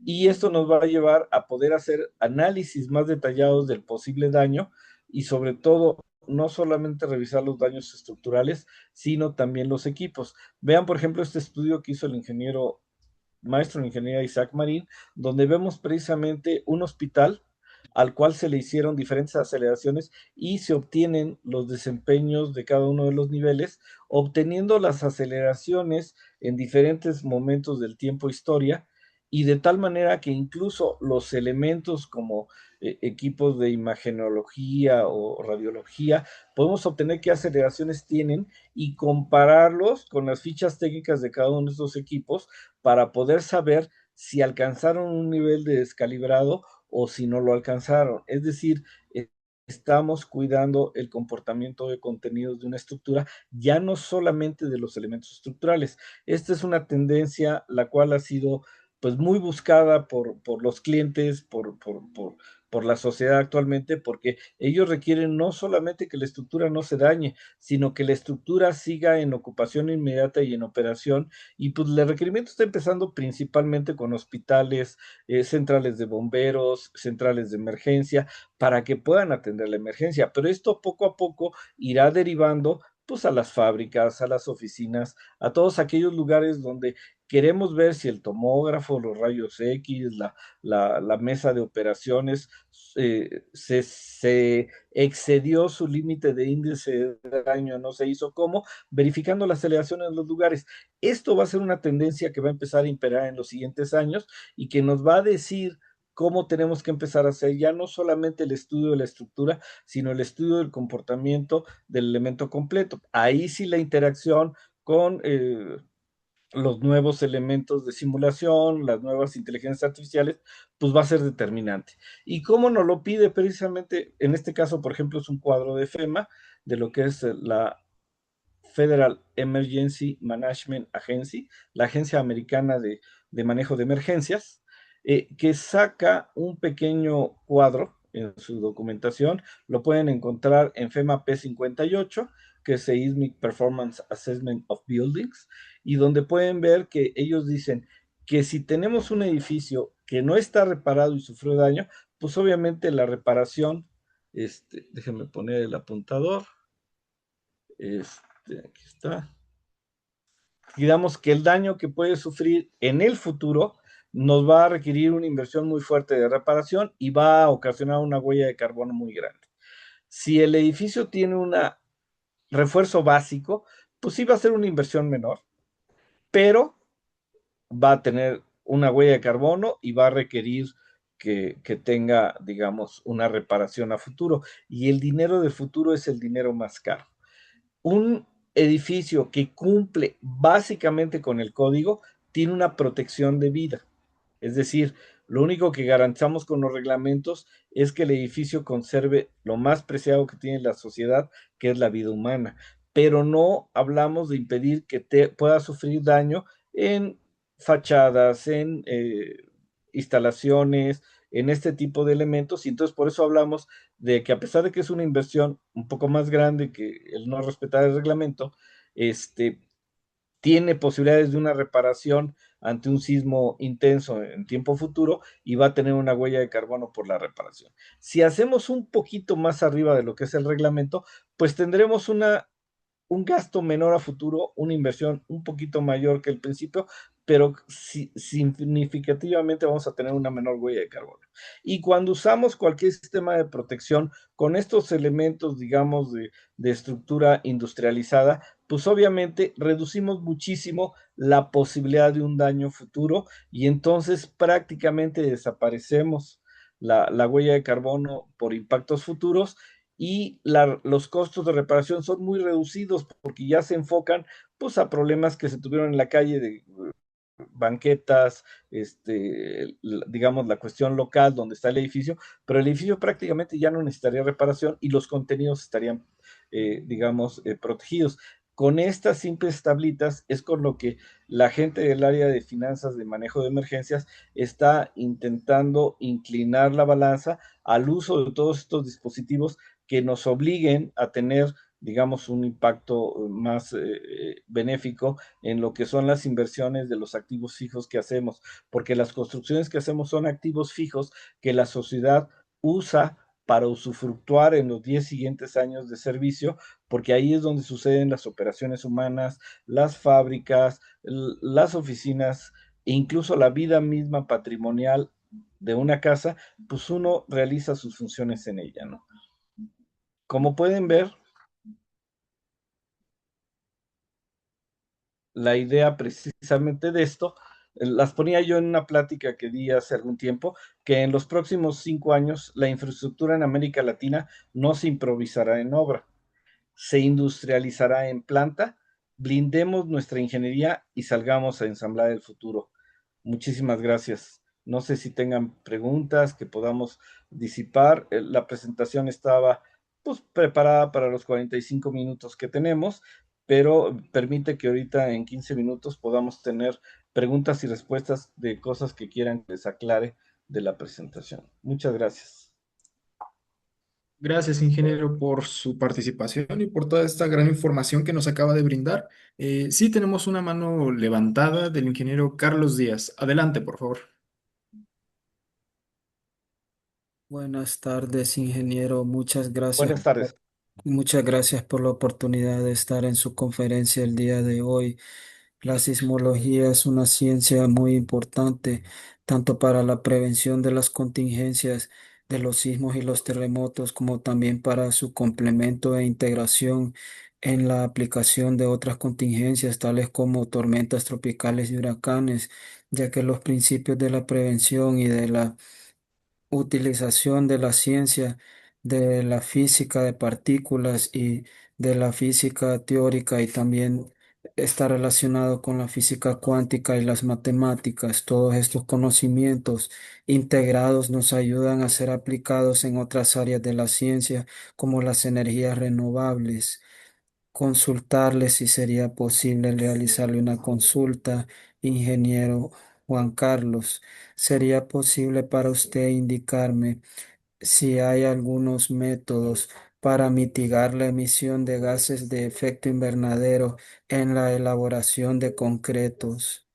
y esto nos va a llevar a poder hacer análisis más detallados del posible daño y sobre todo no solamente revisar los daños estructurales, sino también los equipos. Vean, por ejemplo, este estudio que hizo el maestro en ingeniería Isaac Marín, donde vemos precisamente un hospital al cual se le hicieron diferentes aceleraciones y se obtienen los desempeños de cada uno de los niveles, obteniendo las aceleraciones en diferentes momentos del tiempo historia, y de tal manera que incluso los elementos como equipos de imagenología o radiología, podemos obtener qué aceleraciones tienen y compararlos con las fichas técnicas de cada uno de estos equipos para poder saber si alcanzaron un nivel de descalibrado o si no lo alcanzaron. Es decir, estamos cuidando el comportamiento de contenidos de una estructura, ya no solamente de los elementos estructurales. Esta es una tendencia la cual ha sido pues muy buscada por los clientes, por la sociedad actualmente, porque ellos requieren no solamente que la estructura no se dañe, sino que la estructura siga en ocupación inmediata y en operación, y pues el requerimiento está empezando principalmente con hospitales, centrales de bomberos, centrales de emergencia, para que puedan atender la emergencia, pero esto poco a poco irá derivando pues a las fábricas, a las oficinas, a todos aquellos lugares donde queremos ver si el tomógrafo, los rayos X, la mesa de operaciones se excedió su límite de índice de daño, no se hizo como, verificando la aceleración en los lugares. Esto va a ser una tendencia que va a empezar a imperar en los siguientes años y que nos va a decir cómo tenemos que empezar a hacer ya no solamente el estudio de la estructura, sino el estudio del comportamiento del elemento completo. Ahí sí la interacción con los nuevos elementos de simulación, las nuevas inteligencias artificiales, pues va a ser determinante. ¿Y cómo nos lo pide precisamente? En este caso, por ejemplo, es un cuadro de FEMA, de lo que es la Federal Emergency Management Agency, la agencia americana de manejo de emergencias, que saca un pequeño cuadro en su documentación. Lo pueden encontrar en FEMA P58, que es Seismic Performance Assessment of Buildings, y donde pueden ver que ellos dicen que si tenemos un edificio que no está reparado y sufrió daño, pues obviamente la reparación, déjenme poner el apuntador, aquí está. Digamos que el daño que puede sufrir en el futuro nos va a requerir una inversión muy fuerte de reparación y va a ocasionar una huella de carbono muy grande. Si el edificio tiene un refuerzo básico, pues sí va a ser una inversión menor, pero va a tener una huella de carbono y va a requerir que tenga, digamos, una reparación a futuro. Y el dinero del futuro es el dinero más caro. Un edificio que cumple básicamente con el código tiene una protección de vida. Es decir, lo único que garantizamos con los reglamentos es que el edificio conserve lo más preciado que tiene la sociedad, que es la vida humana. Pero no hablamos de impedir que pueda sufrir daño en fachadas, en instalaciones, en este tipo de elementos, y entonces por eso hablamos de que a pesar de que es una inversión un poco más grande que el no respetar el reglamento, tiene posibilidades de una reparación ante un sismo intenso en tiempo futuro y va a tener una huella de carbono por la reparación. Si hacemos un poquito más arriba de lo que es el reglamento, pues tendremos una un gasto menor a futuro, una inversión un poquito mayor que el principio, pero significativamente vamos a tener una menor huella de carbono. Y cuando usamos cualquier sistema de protección con estos elementos, digamos, de estructura industrializada, pues obviamente reducimos muchísimo la posibilidad de un daño futuro y entonces prácticamente desaparecemos la huella de carbono por impactos futuros y los costos de reparación son muy reducidos porque ya se enfocan pues a problemas que se tuvieron en la calle de banquetas, digamos la cuestión local donde está el edificio, pero el edificio prácticamente ya no necesitaría reparación y los contenidos estarían, digamos, protegidos. Con estas simples tablitas es con lo que la gente del área de finanzas de manejo de emergencias está intentando inclinar la balanza al uso de todos estos dispositivos que nos obliguen a tener, digamos, un impacto más benéfico en lo que son las inversiones de los activos fijos que hacemos, porque las construcciones que hacemos son activos fijos que la sociedad usa para usufructuar en los 10 siguientes años de servicio, porque ahí es donde suceden las operaciones humanas, las fábricas, las oficinas e incluso la vida misma patrimonial de una casa, pues uno realiza sus funciones en ella, ¿no? Como pueden ver, la idea precisamente de esto, las ponía yo en una plática que di hace algún tiempo, que en los próximos 5 años la infraestructura en América Latina no se improvisará en obra, se industrializará en planta, blindemos nuestra ingeniería y salgamos a ensamblar el futuro. Muchísimas gracias. No sé si tengan preguntas que podamos disipar. La presentación estaba pues preparada para los 45 minutos que tenemos, pero permite que ahorita en 15 minutos podamos tener preguntas y respuestas de cosas que quieran que les aclare de la presentación. Muchas gracias. Gracias, ingeniero, por su participación y por toda esta gran información que nos acaba de brindar. Sí, tenemos una mano levantada del ingeniero Carlos Díaz. Adelante, por favor. Buenas tardes, ingeniero. Buenas tardes. Muchas gracias por la oportunidad de estar en su conferencia el día de hoy. La sismología es una ciencia muy importante, tanto para la prevención de las contingencias de los sismos y los terremotos, como también para su complemento e integración en la aplicación de otras contingencias, tales como tormentas tropicales y huracanes, ya que los principios de la prevención y de la utilización de la ciencia, de la física de partículas y de la física teórica y también está relacionado con la física cuántica y las matemáticas. Todos estos conocimientos integrados nos ayudan a ser aplicados en otras áreas de la ciencia como las energías renovables. Consultarle si sería posible realizarle una consulta, ingeniero Juan Carlos. ¿Sería posible para usted indicarme si hay algunos métodos para mitigar la emisión de gases de efecto invernadero en la elaboración de concretos?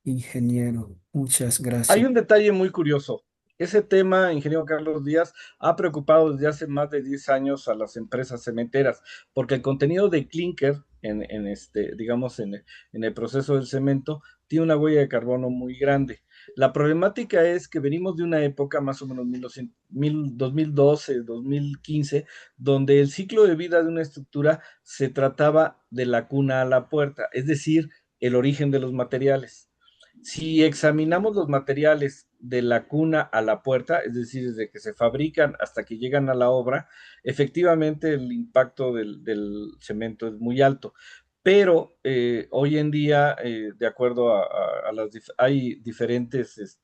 Ingeniero, muchas Hay gracias. un detalle muy curioso. Ese tema, ingeniero Carlos Díaz, ha preocupado desde hace más de 10 años a las empresas cementeras, porque el contenido de clinker digamos, en el proceso del cemento, tiene una huella de carbono muy grande. La problemática es que venimos de una época, más o menos 2012, 2015, donde el ciclo de vida de una estructura se trataba de la cuna a la puerta, es decir, el origen de los materiales. Si examinamos los materiales de la cuna a la puerta, es decir, desde que se fabrican hasta que llegan a la obra, efectivamente el impacto del cemento es muy alto. Pero hoy en día, de acuerdo hay diferentes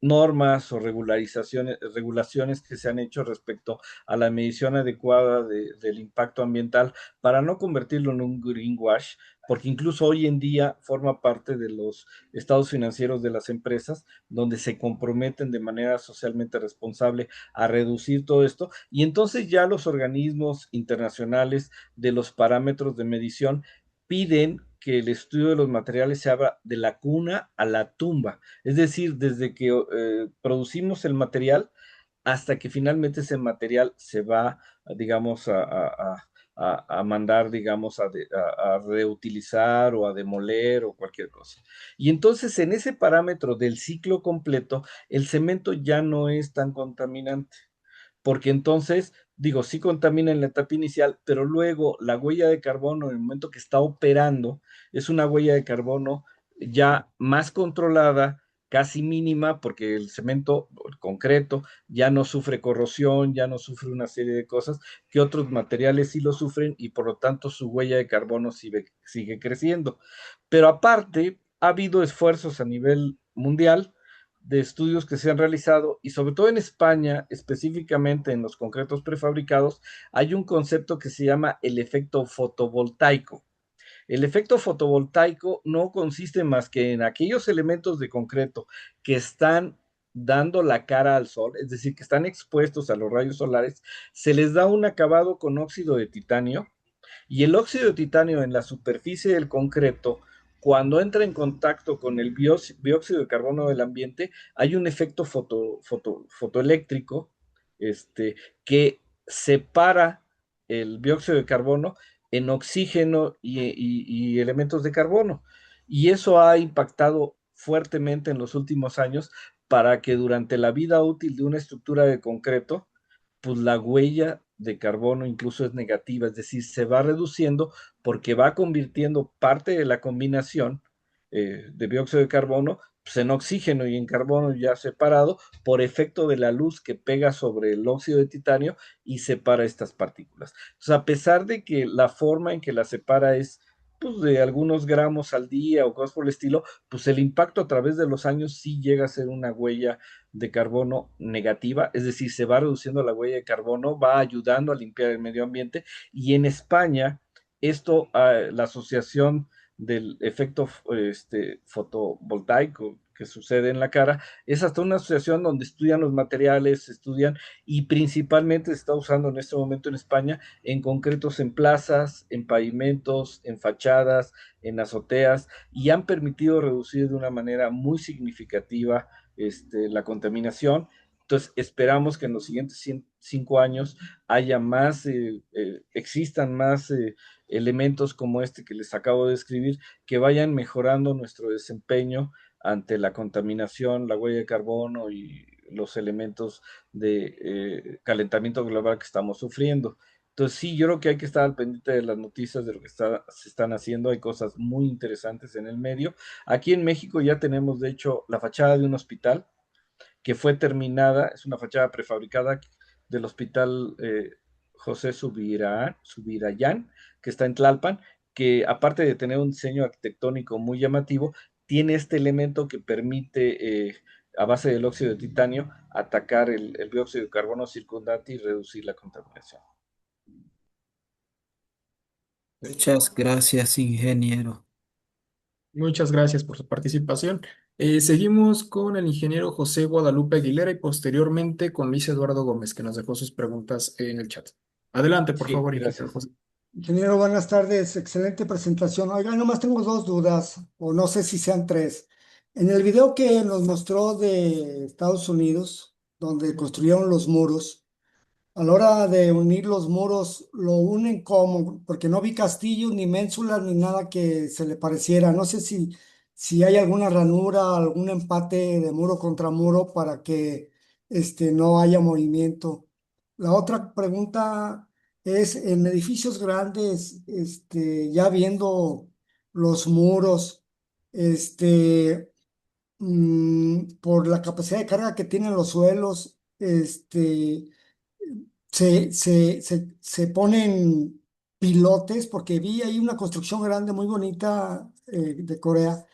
normas o regulaciones que se han hecho respecto a la medición adecuada del impacto ambiental para no convertirlo en un greenwash, porque incluso hoy en día forma parte de los estados financieros de las empresas, donde se comprometen de manera socialmente responsable a reducir todo esto, y entonces ya los organismos internacionales de los parámetros de medición piden que el estudio de los materiales se haga de la cuna a la tumba, es decir, desde que producimos el material hasta que finalmente ese material se va, digamos, a mandar, digamos, a reutilizar o a demoler o cualquier cosa. Y entonces en ese parámetro del ciclo completo, el cemento ya no es tan contaminante, porque entonces, digo, sí contamina en la etapa inicial, pero luego la huella de carbono en el momento que está operando es una huella de carbono ya más controlada, casi mínima, porque el cemento, el concreto, ya no sufre corrosión, ya no sufre una serie de cosas que otros materiales sí lo sufren y por lo tanto su huella de carbono sigue creciendo. Pero aparte, ha habido esfuerzos a nivel mundial de estudios que se han realizado y sobre todo en España, específicamente en los concretos prefabricados, hay un concepto que se llama el efecto fotovoltaico. El efecto fotovoltaico no consiste más que en aquellos elementos de concreto que están dando la cara al sol, es decir, que están expuestos a los rayos solares, se les da un acabado con óxido de titanio y el óxido de titanio en la superficie del concreto, cuando entra en contacto con el dióxido de carbono del ambiente, hay un efecto fotoeléctrico que separa el dióxido de carbono en oxígeno y elementos de carbono. Y eso ha impactado fuertemente en los últimos años para que durante la vida útil de una estructura de concreto, pues la huella de carbono incluso es negativa, es decir, se va reduciendo porque va convirtiendo parte de la combinación de dióxido de carbono pues, en oxígeno y en carbono ya separado por efecto de la luz que pega sobre el óxido de titanio y separa estas partículas. Entonces, a pesar de que la forma en que la separa es pues, de algunos gramos al día o cosas por el estilo, pues el impacto a través de los años sí llega a ser una huella de carbono negativa, es decir, se va reduciendo la huella de carbono, va ayudando a limpiar el medio ambiente y en España esto, la asociación del efecto fotovoltaico que sucede en la cara, es hasta una asociación donde estudian los materiales, estudian y principalmente se está usando en este momento en España en concretos en plazas, en pavimentos, en fachadas, en azoteas y han permitido reducir de una manera muy significativa la contaminación. Entonces, esperamos que en los siguientes 5 años haya más, existan más elementos como este que les acabo de describir, que vayan mejorando nuestro desempeño ante la contaminación, la huella de carbono y los elementos de calentamiento global que estamos sufriendo. Entonces, sí, yo creo que hay que estar al pendiente de las noticias de lo que se están haciendo. Hay cosas muy interesantes en el medio. Aquí en México ya tenemos, de hecho, la fachada de un hospital que fue terminada, es una fachada prefabricada del hospital José Subirayán, que está en Tlalpan, que aparte de tener un diseño arquitectónico muy llamativo, tiene este elemento que permite, a base del óxido de titanio, atacar el dióxido de carbono circundante y reducir la contaminación. Muchas gracias, ingeniero. Muchas gracias por su participación. Seguimos con el ingeniero José Guadalupe Aguilera y posteriormente con Luis Eduardo Gómez, que nos dejó sus preguntas en el chat. Adelante, por Sí, favor, ingeniero gracias. José. Ingeniero, buenas tardes. Excelente presentación. Oiga, nomás tengo dos dudas, o no sé si sean tres. En el video que nos mostró de Estados Unidos, donde construyeron los muros, a la hora de unir los muros, lo unen como, porque no vi castillos, ni ménsulas, ni nada que se le pareciera. No sé si hay alguna ranura, algún empate de muro contra muro para que no haya movimiento. La otra pregunta es, en edificios grandes, ya viendo los muros, por la capacidad de carga que tienen los suelos, se ponen pilotes, porque vi ahí una construcción grande muy bonita de Corea,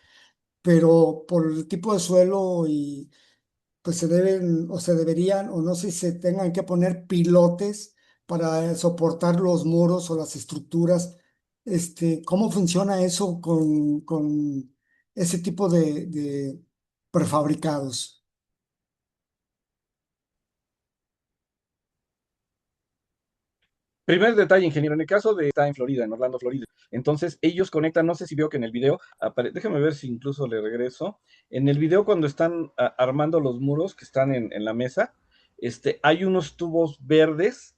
pero por el tipo de suelo y pues se deben o se deberían o no sé si se tengan que poner pilotes para soportar los muros o las estructuras. ¿Cómo funciona eso con ese tipo de prefabricados? Primer detalle, ingeniero, en el caso de está en Florida, en Orlando, Florida. Entonces, ellos conectan, no sé si veo que en el video, déjame ver si incluso le regreso. En el video, cuando están armando los muros que están en la mesa, hay unos tubos verdes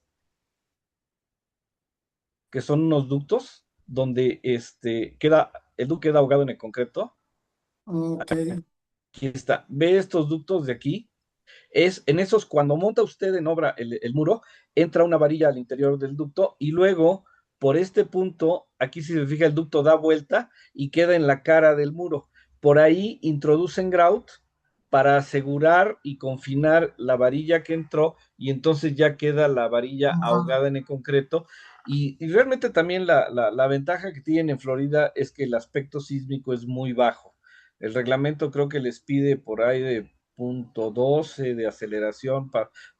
que son unos ductos donde el ducto queda ahogado en el concreto. Ok. Aquí está. Ve estos ductos de aquí. En esos, cuando monta usted en obra el muro, entra una varilla al interior del ducto y luego, por este punto, aquí si se fija, el ducto da vuelta y queda en la cara del muro. Por ahí introducen grout para asegurar y confinar la varilla que entró y entonces ya queda la varilla Ajá. ahogada en el concreto. Y realmente también la ventaja que tienen en Florida es que el aspecto sísmico es muy bajo. El reglamento creo que les pide por ahí de 0.12 de aceleración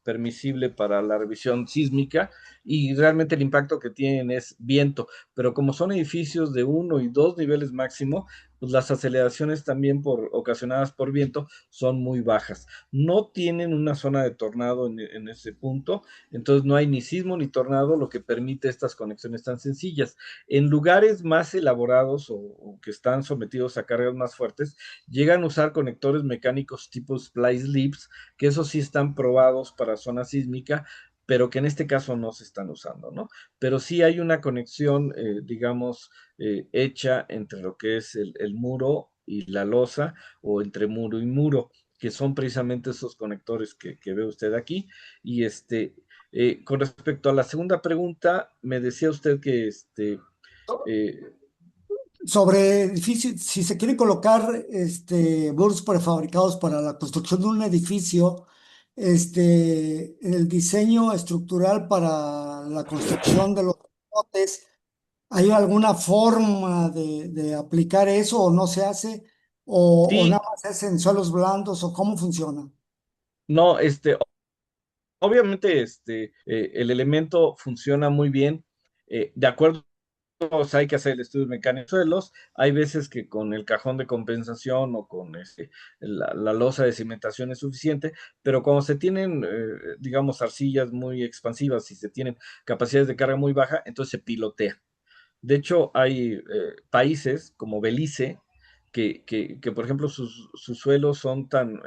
permisible para la revisión sísmica y realmente el impacto que tienen es viento, pero como son edificios de 1 y 2 niveles máximo, pues las aceleraciones también ocasionadas por viento son muy bajas. No tienen una zona de tornado en ese punto, entonces no hay ni sismo ni tornado, lo que permite estas conexiones tan sencillas. En lugares más elaborados o que están sometidos a cargas más fuertes, llegan a usar conectores mecánicos tipo splice leads, que esos sí están probados para zona sísmica, pero que en este caso no se están usando, ¿no? Pero sí hay una conexión, digamos, hecha entre lo que es el muro y la losa, o entre muro y muro, que son precisamente esos conectores que ve usted aquí. Y con respecto a la segunda pregunta, me decía usted que eh, Sobre edificios, si se quieren colocar muros prefabricados para la construcción de un edificio, en el diseño estructural para la construcción de los lotes, ¿hay alguna forma de aplicar eso o no se hace? O sí, nada más se hace en suelos blandos o cómo funciona? no, obviamente, el elemento funciona muy bien. De acuerdo, hay que hacer el estudio mecánico de suelos. Hay veces que con el cajón de compensación o con la losa de cimentación es suficiente, pero cuando se tienen, digamos, arcillas muy expansivas y se tienen capacidades de carga muy baja, entonces se pilotea. De hecho, hay países como Belice que, por ejemplo, sus suelos son tan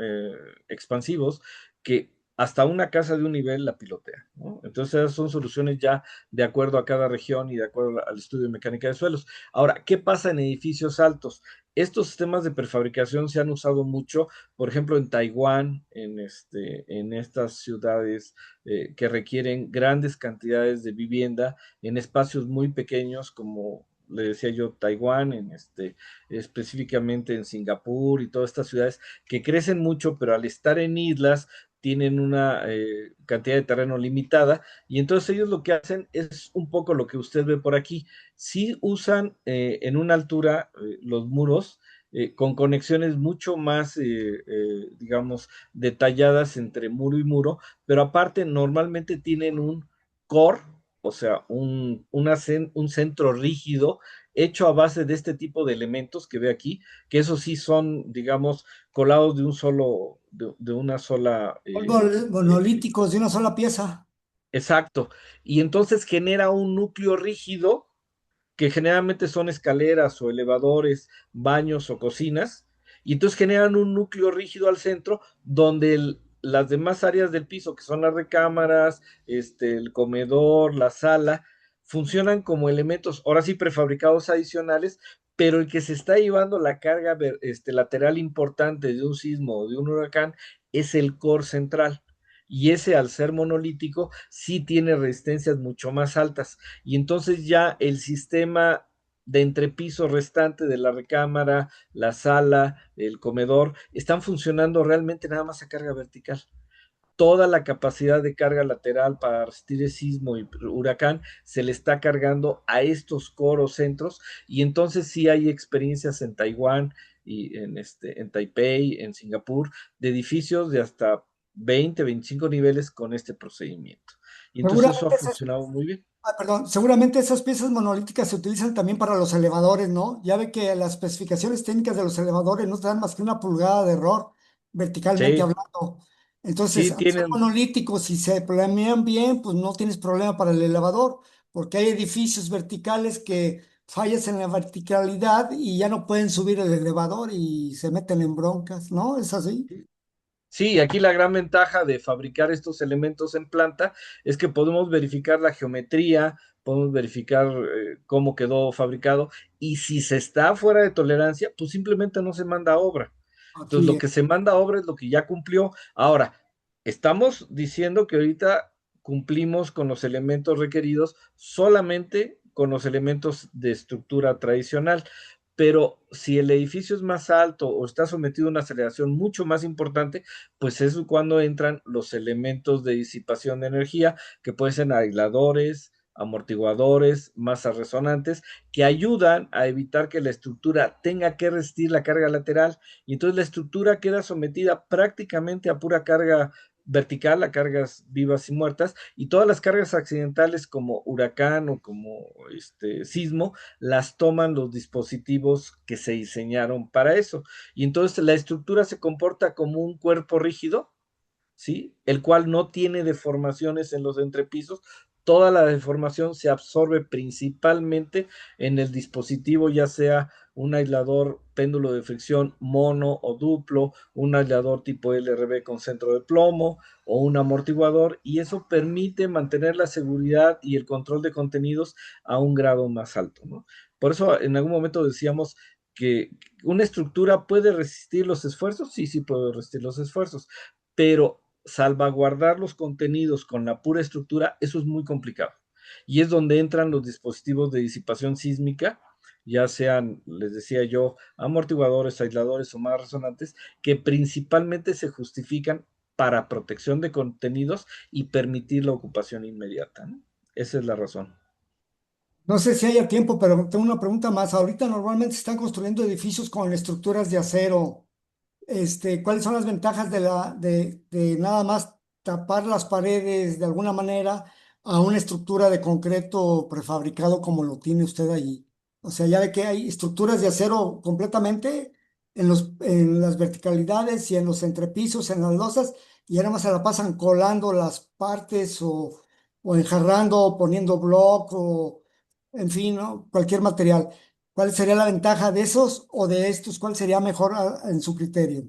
expansivos que hasta una casa de un nivel la pilotea, ¿no? Entonces, esas son soluciones ya de acuerdo a cada región y de acuerdo al estudio de mecánica de suelos. Ahora, ¿qué pasa en edificios altos? Estos sistemas de prefabricación se han usado mucho, por ejemplo, en Taiwán, en estas ciudades que requieren grandes cantidades de vivienda en espacios muy pequeños, como le decía yo, Taiwán, específicamente en Singapur y todas estas ciudades que crecen mucho, pero al estar en islas tienen una cantidad de terreno limitada y entonces ellos lo que hacen es un poco lo que usted ve por aquí. Sí usan en una altura los muros con conexiones mucho más, digamos, detalladas entre muro y muro, pero aparte normalmente tienen un core, o sea, un centro rígido hecho a base de este tipo de elementos que ve aquí, que esos sí son, digamos, colados de una sola, Monolíticos de una sola pieza. exacto, y entonces genera un núcleo rígido que generalmente son escaleras o elevadores, baños o cocinas, y entonces generan un núcleo rígido al centro donde las demás áreas del piso, que son las recámaras, el comedor, la sala, funcionan como elementos, ahora sí, prefabricados adicionales, pero el que se está llevando la carga lateral importante de un sismo o de un huracán es el core central. Y ese, al ser monolítico, sí tiene resistencias mucho más altas y entonces ya el sistema de entrepiso restante de la recámara, la sala, el comedor, están funcionando realmente nada más a carga vertical. Toda la capacidad de carga lateral para resistir el sismo y huracán se le está cargando a estos coros centros y entonces sí hay experiencias en Taiwán y en Taipei, en Singapur, de edificios de hasta 20, 25 niveles con este procedimiento. Y entonces eso ha Seguramente funcionado muy bien. perdón, seguramente esas piezas monolíticas se utilizan también para los elevadores, ¿no? Ya ve que las especificaciones técnicas de los elevadores no te dan más que una pulgada de error, verticalmente Sí, hablando. Entonces, sí, al ser tienen, monolíticos, si se planean bien, pues no tienes problema para el elevador, porque hay edificios verticales que fallas en la verticalidad y ya no pueden subir el elevador y se meten en broncas, ¿no? ¿Es así? Sí, aquí la gran ventaja de fabricar estos elementos en planta es que podemos verificar la geometría, podemos verificar cómo quedó fabricado y si se está fuera de tolerancia, pues simplemente no se manda a obra. Entonces, Así lo es. que se manda a obra es lo que ya cumplió. Ahora, estamos diciendo que ahorita cumplimos con los elementos requeridos solamente con los elementos de estructura tradicional. Pero si el edificio es más alto o está sometido a una aceleración mucho más importante, pues es cuando entran los elementos de disipación de energía, que pueden ser aisladores, amortiguadores, masas resonantes, que ayudan a evitar que la estructura tenga que resistir la carga lateral y entonces la estructura queda sometida prácticamente a pura carga vertical, a cargas vivas y muertas, y todas las cargas accidentales como huracán o como sismo, las toman los dispositivos que se diseñaron para eso. Y entonces la estructura se comporta como un cuerpo rígido, ¿sí? El cual no tiene deformaciones en los entrepisos. Toda la deformación se absorbe principalmente en el dispositivo, ya sea un aislador péndulo de fricción mono o duplo, un aislador tipo LRB con centro de plomo o un amortiguador, y eso permite mantener la seguridad y el control de contenidos a un grado más alto, ¿no? Por eso en algún momento decíamos que una estructura puede resistir los esfuerzos, sí, sí puede resistir los esfuerzos, pero salvaguardar los contenidos con la pura estructura, eso es muy complicado. Y es donde entran los dispositivos de disipación sísmica, ya sean, les decía yo, amortiguadores, aisladores o más resonantes, que principalmente se justifican para protección de contenidos y permitir la ocupación inmediata, ¿no? Esa es la razón. No sé si haya tiempo, pero tengo una pregunta más. Ahorita normalmente se están construyendo edificios con estructuras de acero. ¿Cuáles son las ventajas de nada más tapar las paredes de alguna manera a una estructura de concreto prefabricado como lo tiene usted allí? O sea, ya ve que hay estructuras de acero completamente en las verticalidades y en los entrepisos, en las losas, y ahora más se la pasan colando las partes o enjarrando o poniendo block o, en fin, ¿no? Cualquier material. ¿Cuál sería la ventaja de esos o de estos? ¿Cuál sería mejor en su criterio?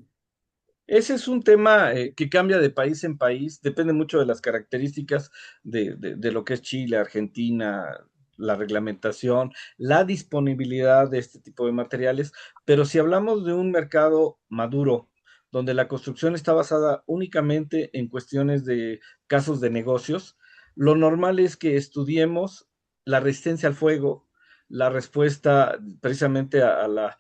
Ese es un tema que cambia de país en país, depende mucho de las características de lo que es Chile, Argentina, la reglamentación, la disponibilidad de este tipo de materiales, pero si hablamos de un mercado maduro, donde la construcción está basada únicamente en cuestiones de casos de negocios, lo normal es que estudiemos la resistencia al fuego, la respuesta precisamente a la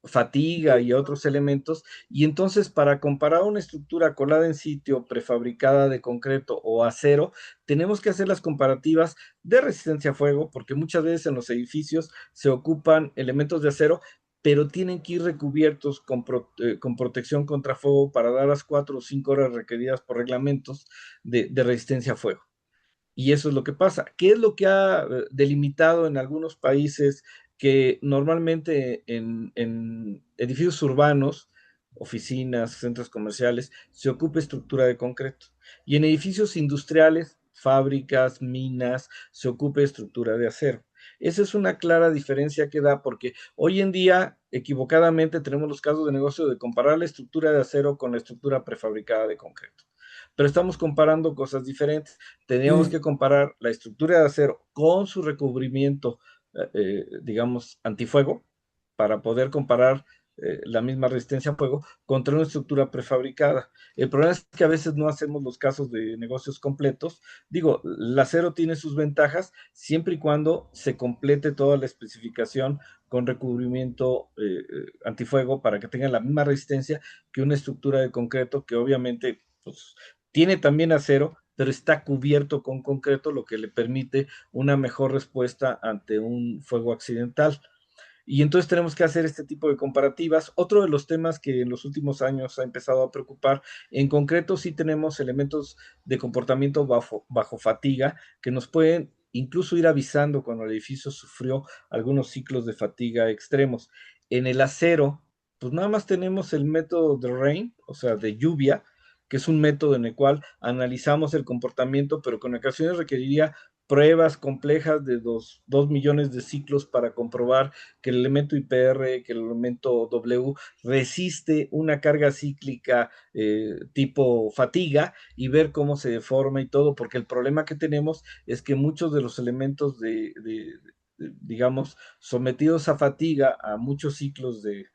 fatiga y otros elementos, y entonces para comparar una estructura colada en sitio, prefabricada de concreto o acero, tenemos que hacer las comparativas de resistencia a fuego, porque muchas veces en los edificios se ocupan elementos de acero, pero tienen que ir recubiertos con protección contra fuego para dar las 4 o 5 horas requeridas por reglamentos de resistencia a fuego. Y eso es lo que pasa. ¿Qué es lo que ha delimitado en algunos países que normalmente en edificios urbanos, oficinas, centros comerciales, se ocupa estructura de concreto? Y en edificios industriales, fábricas, minas, se ocupa estructura de acero. Esa es una clara diferencia que da porque hoy en día, equivocadamente, tenemos los casos de negocio de comparar la estructura de acero con la estructura prefabricada de concreto. Pero estamos comparando cosas diferentes. Teníamos que Sí. comparar la estructura de acero con su recubrimiento, digamos, antifuego, para poder comparar la misma resistencia a fuego contra una estructura prefabricada. El problema es que a veces no hacemos los casos de negocios completos. Digo, el acero tiene sus ventajas siempre y cuando se complete toda la especificación con recubrimiento antifuego para que tenga la misma resistencia que una estructura de concreto que obviamente pues, tiene también acero, pero está cubierto con concreto, lo que le permite una mejor respuesta ante un fuego accidental. Y entonces tenemos que hacer este tipo de comparativas. Otro de los temas que en los últimos años ha empezado a preocupar, en concreto sí tenemos elementos de comportamiento bajo fatiga que nos pueden incluso ir avisando cuando el edificio sufrió algunos ciclos de fatiga extremos. En el acero, pues nada más tenemos el método de rain, o sea, de lluvia, que es un método en el cual analizamos el comportamiento, pero con ocasiones requeriría pruebas complejas de 2 millones de ciclos para comprobar que el elemento IPR, que el elemento W resiste una carga cíclica tipo fatiga y ver cómo se deforma y todo, porque el problema que tenemos es que muchos de los elementos digamos, sometidos a fatiga, a muchos ciclos de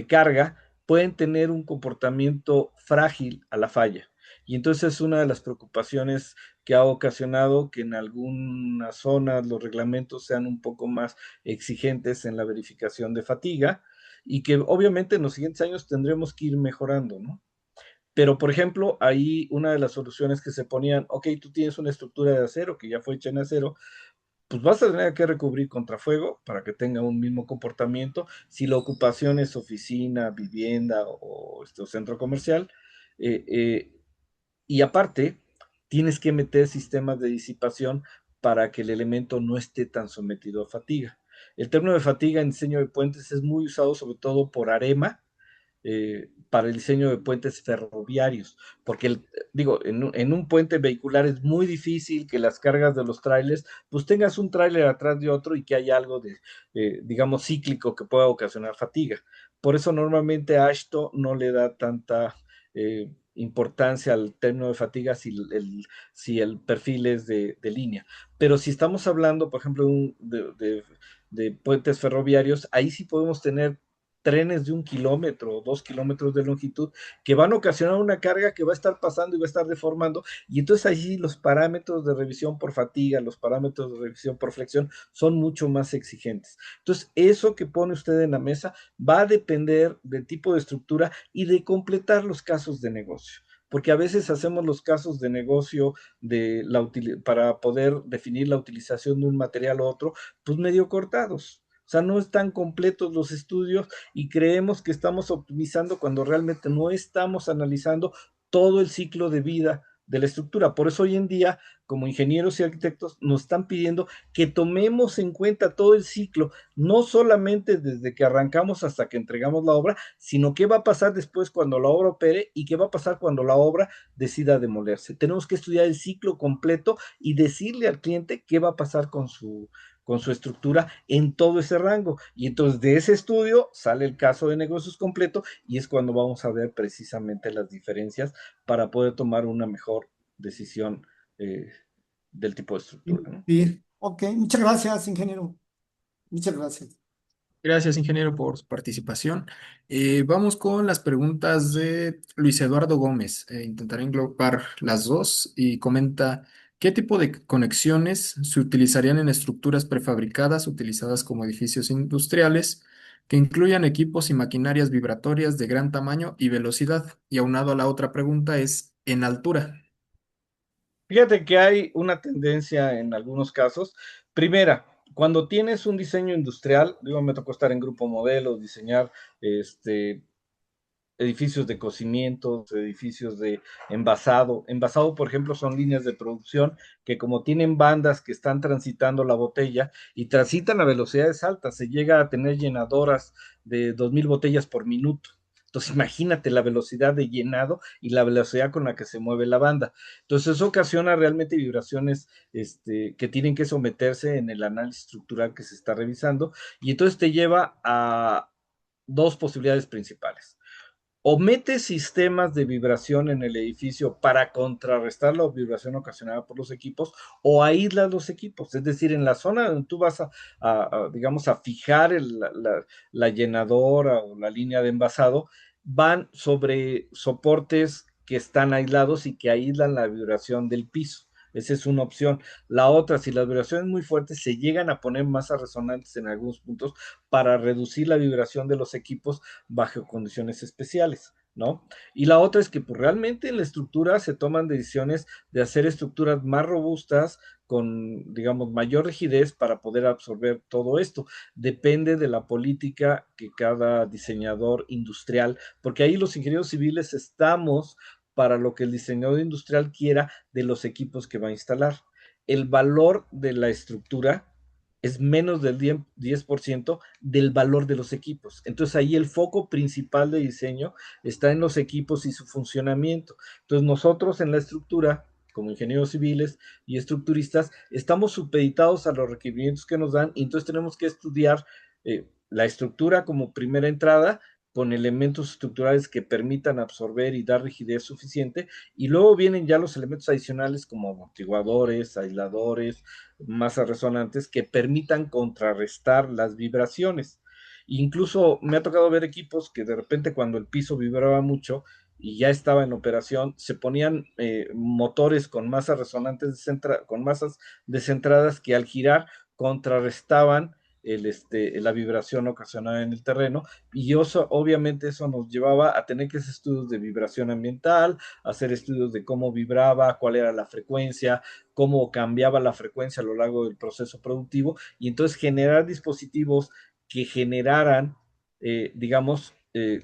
carga, pueden tener un comportamiento frágil a la falla. Y entonces es una de las preocupaciones que ha ocasionado que en algunas zonas los reglamentos sean un poco más exigentes en la verificación de fatiga y que obviamente en los siguientes años tendremos que ir mejorando, ¿no? Pero, por ejemplo, ahí una de las soluciones que se ponían, ok, tú tienes una estructura de acero que ya fue hecha en acero, pues vas a tener que recubrir contrafuego para que tenga un mismo comportamiento. Si la ocupación es oficina, vivienda o centro comercial, eh, eh, y aparte, tienes que meter sistemas de disipación para que el elemento no esté tan sometido a fatiga. El término de fatiga en diseño de puentes es muy usado sobre todo por AREMA, para el diseño de puentes ferroviarios, porque digo, en un puente vehicular es muy difícil que las cargas de los trailers, pues tengas un trailer atrás de otro y que haya algo de, digamos, cíclico que pueda ocasionar fatiga. Por eso normalmente AASHTO no le da tanta importancia al término de fatiga si el perfil es de línea. Pero si estamos hablando, por ejemplo, de puentes ferroviarios, ahí sí podemos tener trenes de 1 kilómetro o 2 kilómetros de longitud que van a ocasionar una carga que va a estar pasando y va a estar deformando, y entonces allí los parámetros de revisión por fatiga, los parámetros de revisión por flexión son mucho más exigentes. Entonces, eso que pone usted en la mesa va a depender del tipo de estructura y de completar los casos de negocio, porque a veces hacemos los casos de negocio para poder definir la utilización de un material u otro, pues medio cortados. O sea, no están completos los estudios y creemos que estamos optimizando cuando realmente no estamos analizando todo el ciclo de vida de la estructura. Por eso hoy en día, como ingenieros y arquitectos, nos están pidiendo que tomemos en cuenta todo el ciclo, no solamente desde que arrancamos hasta que entregamos la obra, sino qué va a pasar después cuando la obra opere y qué va a pasar cuando la obra decida demolerse. Tenemos que estudiar el ciclo completo y decirle al cliente qué va a pasar con su estructura en todo ese rango. Y entonces de ese estudio sale el caso de negocios completo y es cuando vamos a ver precisamente las diferencias para poder tomar una mejor decisión del tipo de estructura, ¿no? Sí, ok, muchas gracias, ingeniero. Muchas gracias. Gracias, ingeniero, por su participación. Vamos con las preguntas de Luis Eduardo Gómez. Intentaré englobar las dos y comenta, ¿qué tipo de conexiones se utilizarían en estructuras prefabricadas utilizadas como edificios industriales que incluyan equipos y maquinarias vibratorias de gran tamaño y velocidad? Y aunado a la otra pregunta es, ¿en altura? Fíjate que hay una tendencia en algunos casos. Primera, cuando tienes un diseño industrial, digo, me tocó estar en Grupo Modelo, diseñar edificios de cocimientos, edificios de envasado. Envasado, por ejemplo, son líneas de producción que como tienen bandas que están transitando la botella y transitan a velocidades altas, se llega a tener llenadoras de 2,000 botellas por minuto. Entonces, imagínate la velocidad de llenado y la velocidad con la que se mueve la banda. Entonces, eso ocasiona realmente vibraciones que tienen que someterse en el análisis estructural que se está revisando, y entonces te lleva a dos posibilidades principales: o mete sistemas de vibración en el edificio para contrarrestar la vibración ocasionada por los equipos, o aíslas los equipos. Es decir, en la zona donde tú vas digamos, a fijar la llenadora o la línea de envasado, van sobre soportes que están aislados y que aíslan la vibración del piso. Esa es una opción. La otra, si las vibraciones muy fuertes, se llegan a poner masas resonantes en algunos puntos para reducir la vibración de los equipos bajo condiciones especiales, ¿no? Y la otra es que pues, realmente en la estructura se toman decisiones de hacer estructuras más robustas con, digamos, mayor rigidez para poder absorber todo esto. Depende de la política que cada diseñador industrial, porque ahí los ingenieros civiles estamos para lo que el diseñador industrial quiera de los equipos que va a instalar. El valor de la estructura es menos del 10% del valor de los equipos. Entonces ahí el foco principal de diseño está en los equipos y su funcionamiento. Entonces nosotros en la estructura como ingenieros civiles y estructuristas, estamos supeditados a los requerimientos que nos dan y entonces tenemos que estudiar la estructura como primera entrada con elementos estructurales que permitan absorber y dar rigidez suficiente, y luego vienen ya los elementos adicionales como amortiguadores, aisladores, masas resonantes que permitan contrarrestar las vibraciones. Incluso me ha tocado ver equipos que de repente cuando el piso vibraba mucho y ya estaba en operación, se ponían motores con masas resonantes, con masas descentradas que al girar contrarrestaban la vibración ocasionada en el terreno, y eso, obviamente eso nos llevaba a tener que hacer estudios de vibración ambiental, hacer estudios de cómo vibraba, cuál era la frecuencia, cómo cambiaba la frecuencia a lo largo del proceso productivo, y entonces generar dispositivos que generaran, digamos,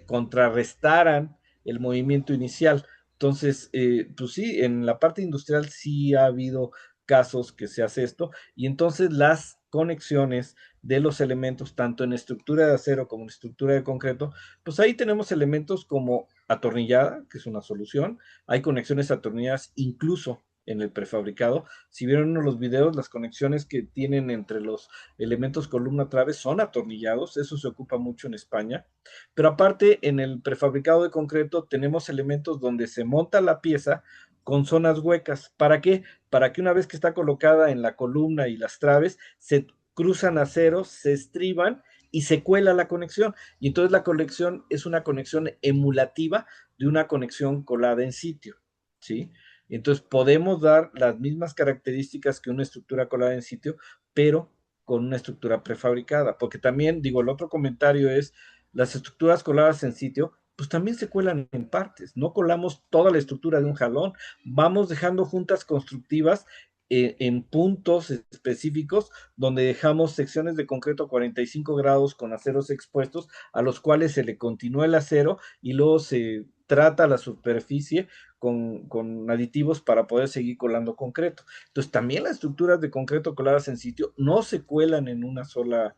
contrarrestaran el movimiento inicial. Entonces, pues sí, en la parte industrial sí ha habido casos que se hace esto, y entonces las conexiones de los elementos, tanto en estructura de acero como en estructura de concreto, pues ahí tenemos elementos como atornillada, que es una solución, hay conexiones atornilladas incluso en el prefabricado. Si vieron uno de los videos, las conexiones que tienen entre los elementos columna trave son atornillados, eso se ocupa mucho en España, pero aparte en el prefabricado de concreto tenemos elementos donde se monta la pieza con zonas huecas. ¿Para qué? Para que una vez que está colocada en la columna y las traves, se cruzan aceros, se estriban y se cuela la conexión. Y entonces la conexión es una conexión emulativa de una conexión colada en sitio, ¿sí? Entonces podemos dar las mismas características que una estructura colada en sitio, pero con una estructura prefabricada. Porque también, digo, el otro comentario es, las estructuras coladas en sitio, pues también se cuelan en partes, no colamos toda la estructura de un jalón, vamos dejando juntas constructivas en puntos específicos donde dejamos secciones de concreto a 45 grados con aceros expuestos a los cuales se le continúa el acero y luego se trata la superficie con aditivos para poder seguir colando concreto. Entonces también las estructuras de concreto coladas en sitio no se cuelan en una sola,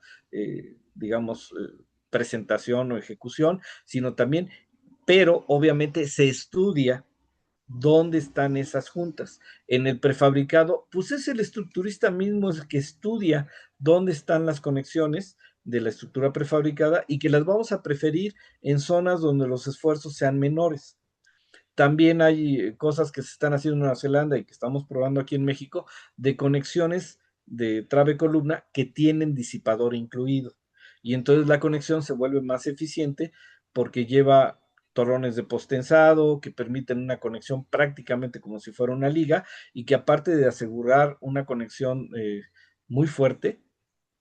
digamos, presentación o ejecución, sino también, pero obviamente se estudia dónde están esas juntas. En el prefabricado, pues es el estructurista mismo el que estudia dónde están las conexiones de la estructura prefabricada y que las vamos a preferir en zonas donde los esfuerzos sean menores. También hay cosas que se están haciendo en Nueva Zelanda y que estamos probando aquí en México de conexiones de trave columna que tienen disipador incluido. Y entonces la conexión se vuelve más eficiente porque lleva torrones de postensado que permiten una conexión prácticamente como si fuera una liga y que aparte de asegurar una conexión muy fuerte,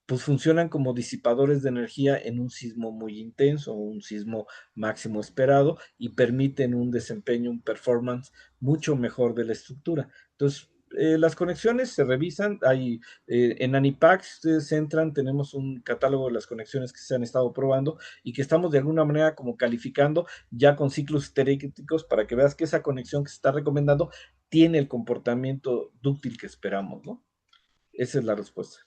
pues funcionan como disipadores de energía en un sismo muy intenso, un sismo máximo esperado, y permiten un desempeño, un performance mucho mejor de la estructura. Entonces, las conexiones se revisan, hay en ANIPAC, si ustedes entran, tenemos un catálogo de las conexiones que se han estado probando y que estamos de alguna manera como calificando ya con ciclos esteréticos para que veas que esa conexión que se está recomendando tiene el comportamiento dúctil que esperamos, ¿no? Esa es la respuesta.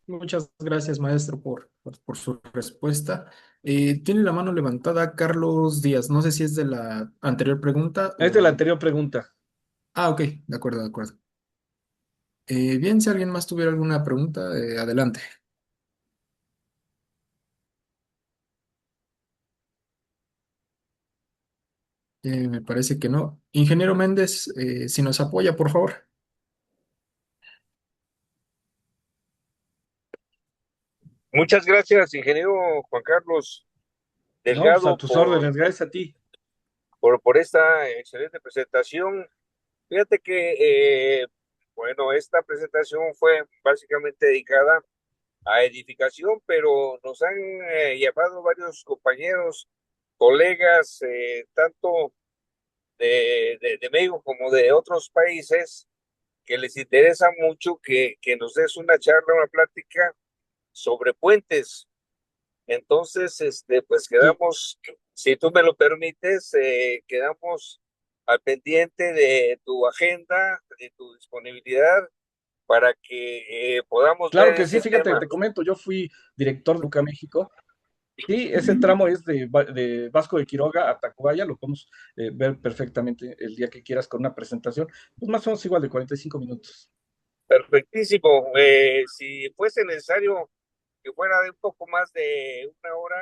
Muchas gracias, maestro, por su respuesta. Tiene la mano levantada Carlos Díaz. No sé si es de la anterior pregunta Esta es la o... anterior pregunta. Ah, ok, de acuerdo, de acuerdo. Bien, si alguien más tuviera alguna pregunta, adelante. Me parece que no. Ingeniero Méndez, si nos apoya, por favor. Muchas gracias, ingeniero Juan Carlos No, pues a Delgado, tus órdenes, gracias a ti. por esta excelente presentación. Fíjate que, bueno, esta presentación fue básicamente dedicada a edificación, pero nos han llevado varios compañeros, colegas, tanto de México como de otros países, que les interesa mucho que nos des una charla, una plática sobre puentes. Entonces, pues Sí, quedamos, si tú me lo permites, quedamos al pendiente de tu agenda, de tu disponibilidad, para que podamos claro ver que sí, ese fíjate, tema. te comento, yo fui director de UCA México Sí, ese tramo es de Vasco de Quiroga a Tacubaya, lo podemos ver perfectamente el día que quieras con una presentación, pues más o menos igual de 45 minutos. Perfectísimo. Si fuese necesario que fuera de un poco más de una hora,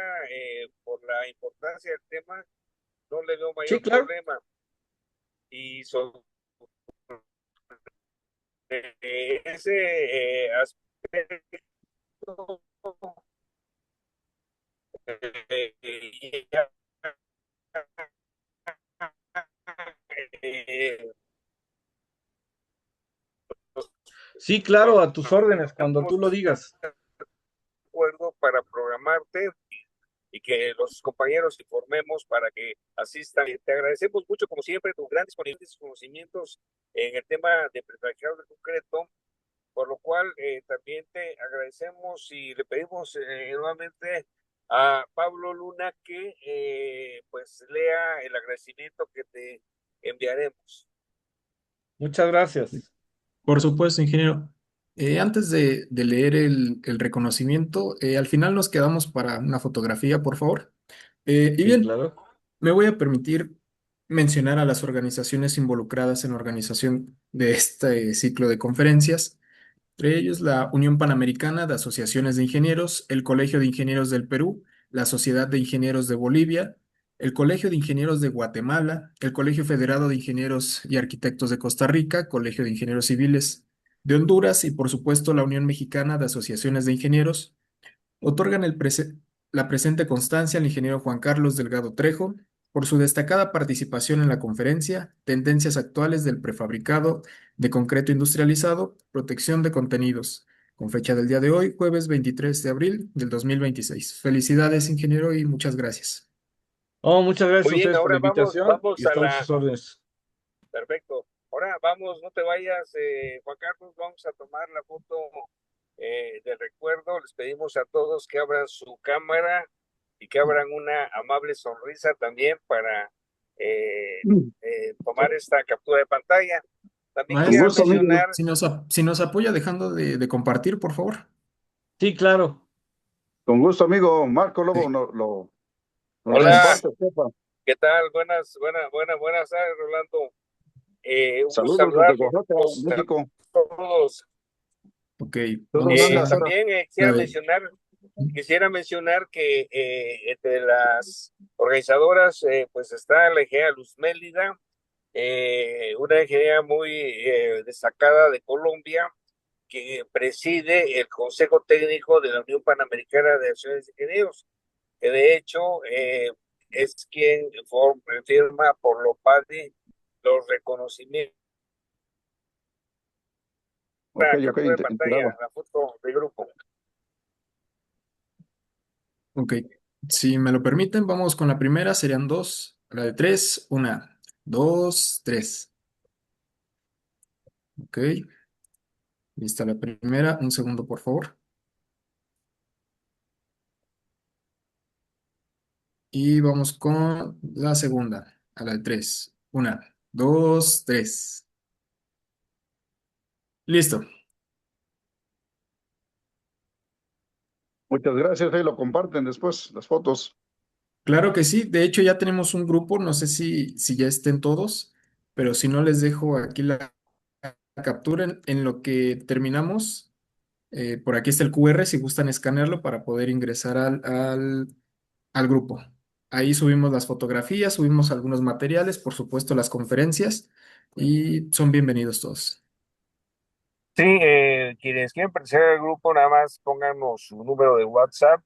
por la importancia del tema, no le veo Sí, mayor claro. problema. Y sobre ese aspecto, ya, eh, Sí, claro, a tus órdenes, cuando tú lo digas. acuerdo para programarte y que los compañeros informemos para que asistan. Te agradecemos mucho, como siempre, tus grandes conocimientos en el tema de prefabricado de concreto, por lo cual también te agradecemos y le pedimos nuevamente a Pablo Luna que pues lea el agradecimiento que te enviaremos. Muchas gracias. Por supuesto, ingeniero. Antes de leer el reconocimiento, al final nos quedamos para una fotografía, por favor. Y Sí, bien, claro. me voy a permitir mencionar a las organizaciones involucradas en la organización de este ciclo de conferencias, entre ellos la Unión Panamericana de Asociaciones de Ingenieros, el Colegio de Ingenieros del Perú, la Sociedad de Ingenieros de Bolivia, el Colegio de Ingenieros de Guatemala, el Colegio Federado de Ingenieros y Arquitectos de Costa Rica, Colegio de Ingenieros Civiles de Honduras y por supuesto la Unión Mexicana de Asociaciones de Ingenieros. Otorgan la presente constancia al ingeniero Juan Carlos Delgado Trejo por su destacada participación en la conferencia Tendencias actuales del prefabricado de concreto industrializado, protección de contenidos, con fecha del día de hoy, jueves 23 de abril del 2026. Felicidades, ingeniero, y muchas gracias. Oh, muchas gracias Muy a bien, ustedes por la ahora invitación y vamos a estamos a la... sus órdenes. Perfecto. Ahora vamos, no te vayas, Juan Carlos, vamos a tomar la foto de recuerdo. Les pedimos a todos que abran su cámara y que abran una amable sonrisa también para tomar esta captura de pantalla. También Con quiero Maestro, gusto, amigo. mencionar, si nos apoya dejando de compartir, por favor. Sí, claro. Con gusto, amigo. Marco Lobo Sí. nos hola, comparte, sepa. ¿qué tal? Buenas tardes, Rolando. Un gusto Saludos desde saludarlos Oaxaca, a México. todos. Ok, Todo vamos manda, a... jefa. También la de- quisiera mencionar que entre las organizadoras pues está la ingeniera Luz Mélida, una ingeniera muy destacada de Colombia, que preside el Consejo Técnico de la Unión Panamericana de Asociaciones de Ingenieros, que de hecho es quien firma por lo PADI los reconocimientos. Ok, La ok, captura de pantalla, enterado. la foto de grupo. Ok, si me lo permiten, vamos con la primera, serían dos, la de tres, una, dos, tres. Ok, lista la primera, un segundo, por favor. Y vamos con la segunda, a la de tres, una, dos, tres. Listo. Muchas gracias. Ahí lo comparten después, las fotos. Claro que sí, de hecho ya tenemos un grupo, no sé si ya estén todos, pero si no les dejo aquí la captura en lo que terminamos. Por aquí está el QR si gustan escanearlo para poder ingresar al grupo. Ahí subimos las fotografías, subimos algunos materiales, por supuesto las conferencias y son bienvenidos todos. Sí, quienes quieran pertenecer al grupo, nada más pónganos su número de WhatsApp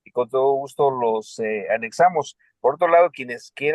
y con todo gusto los anexamos. Por otro lado, quienes quieran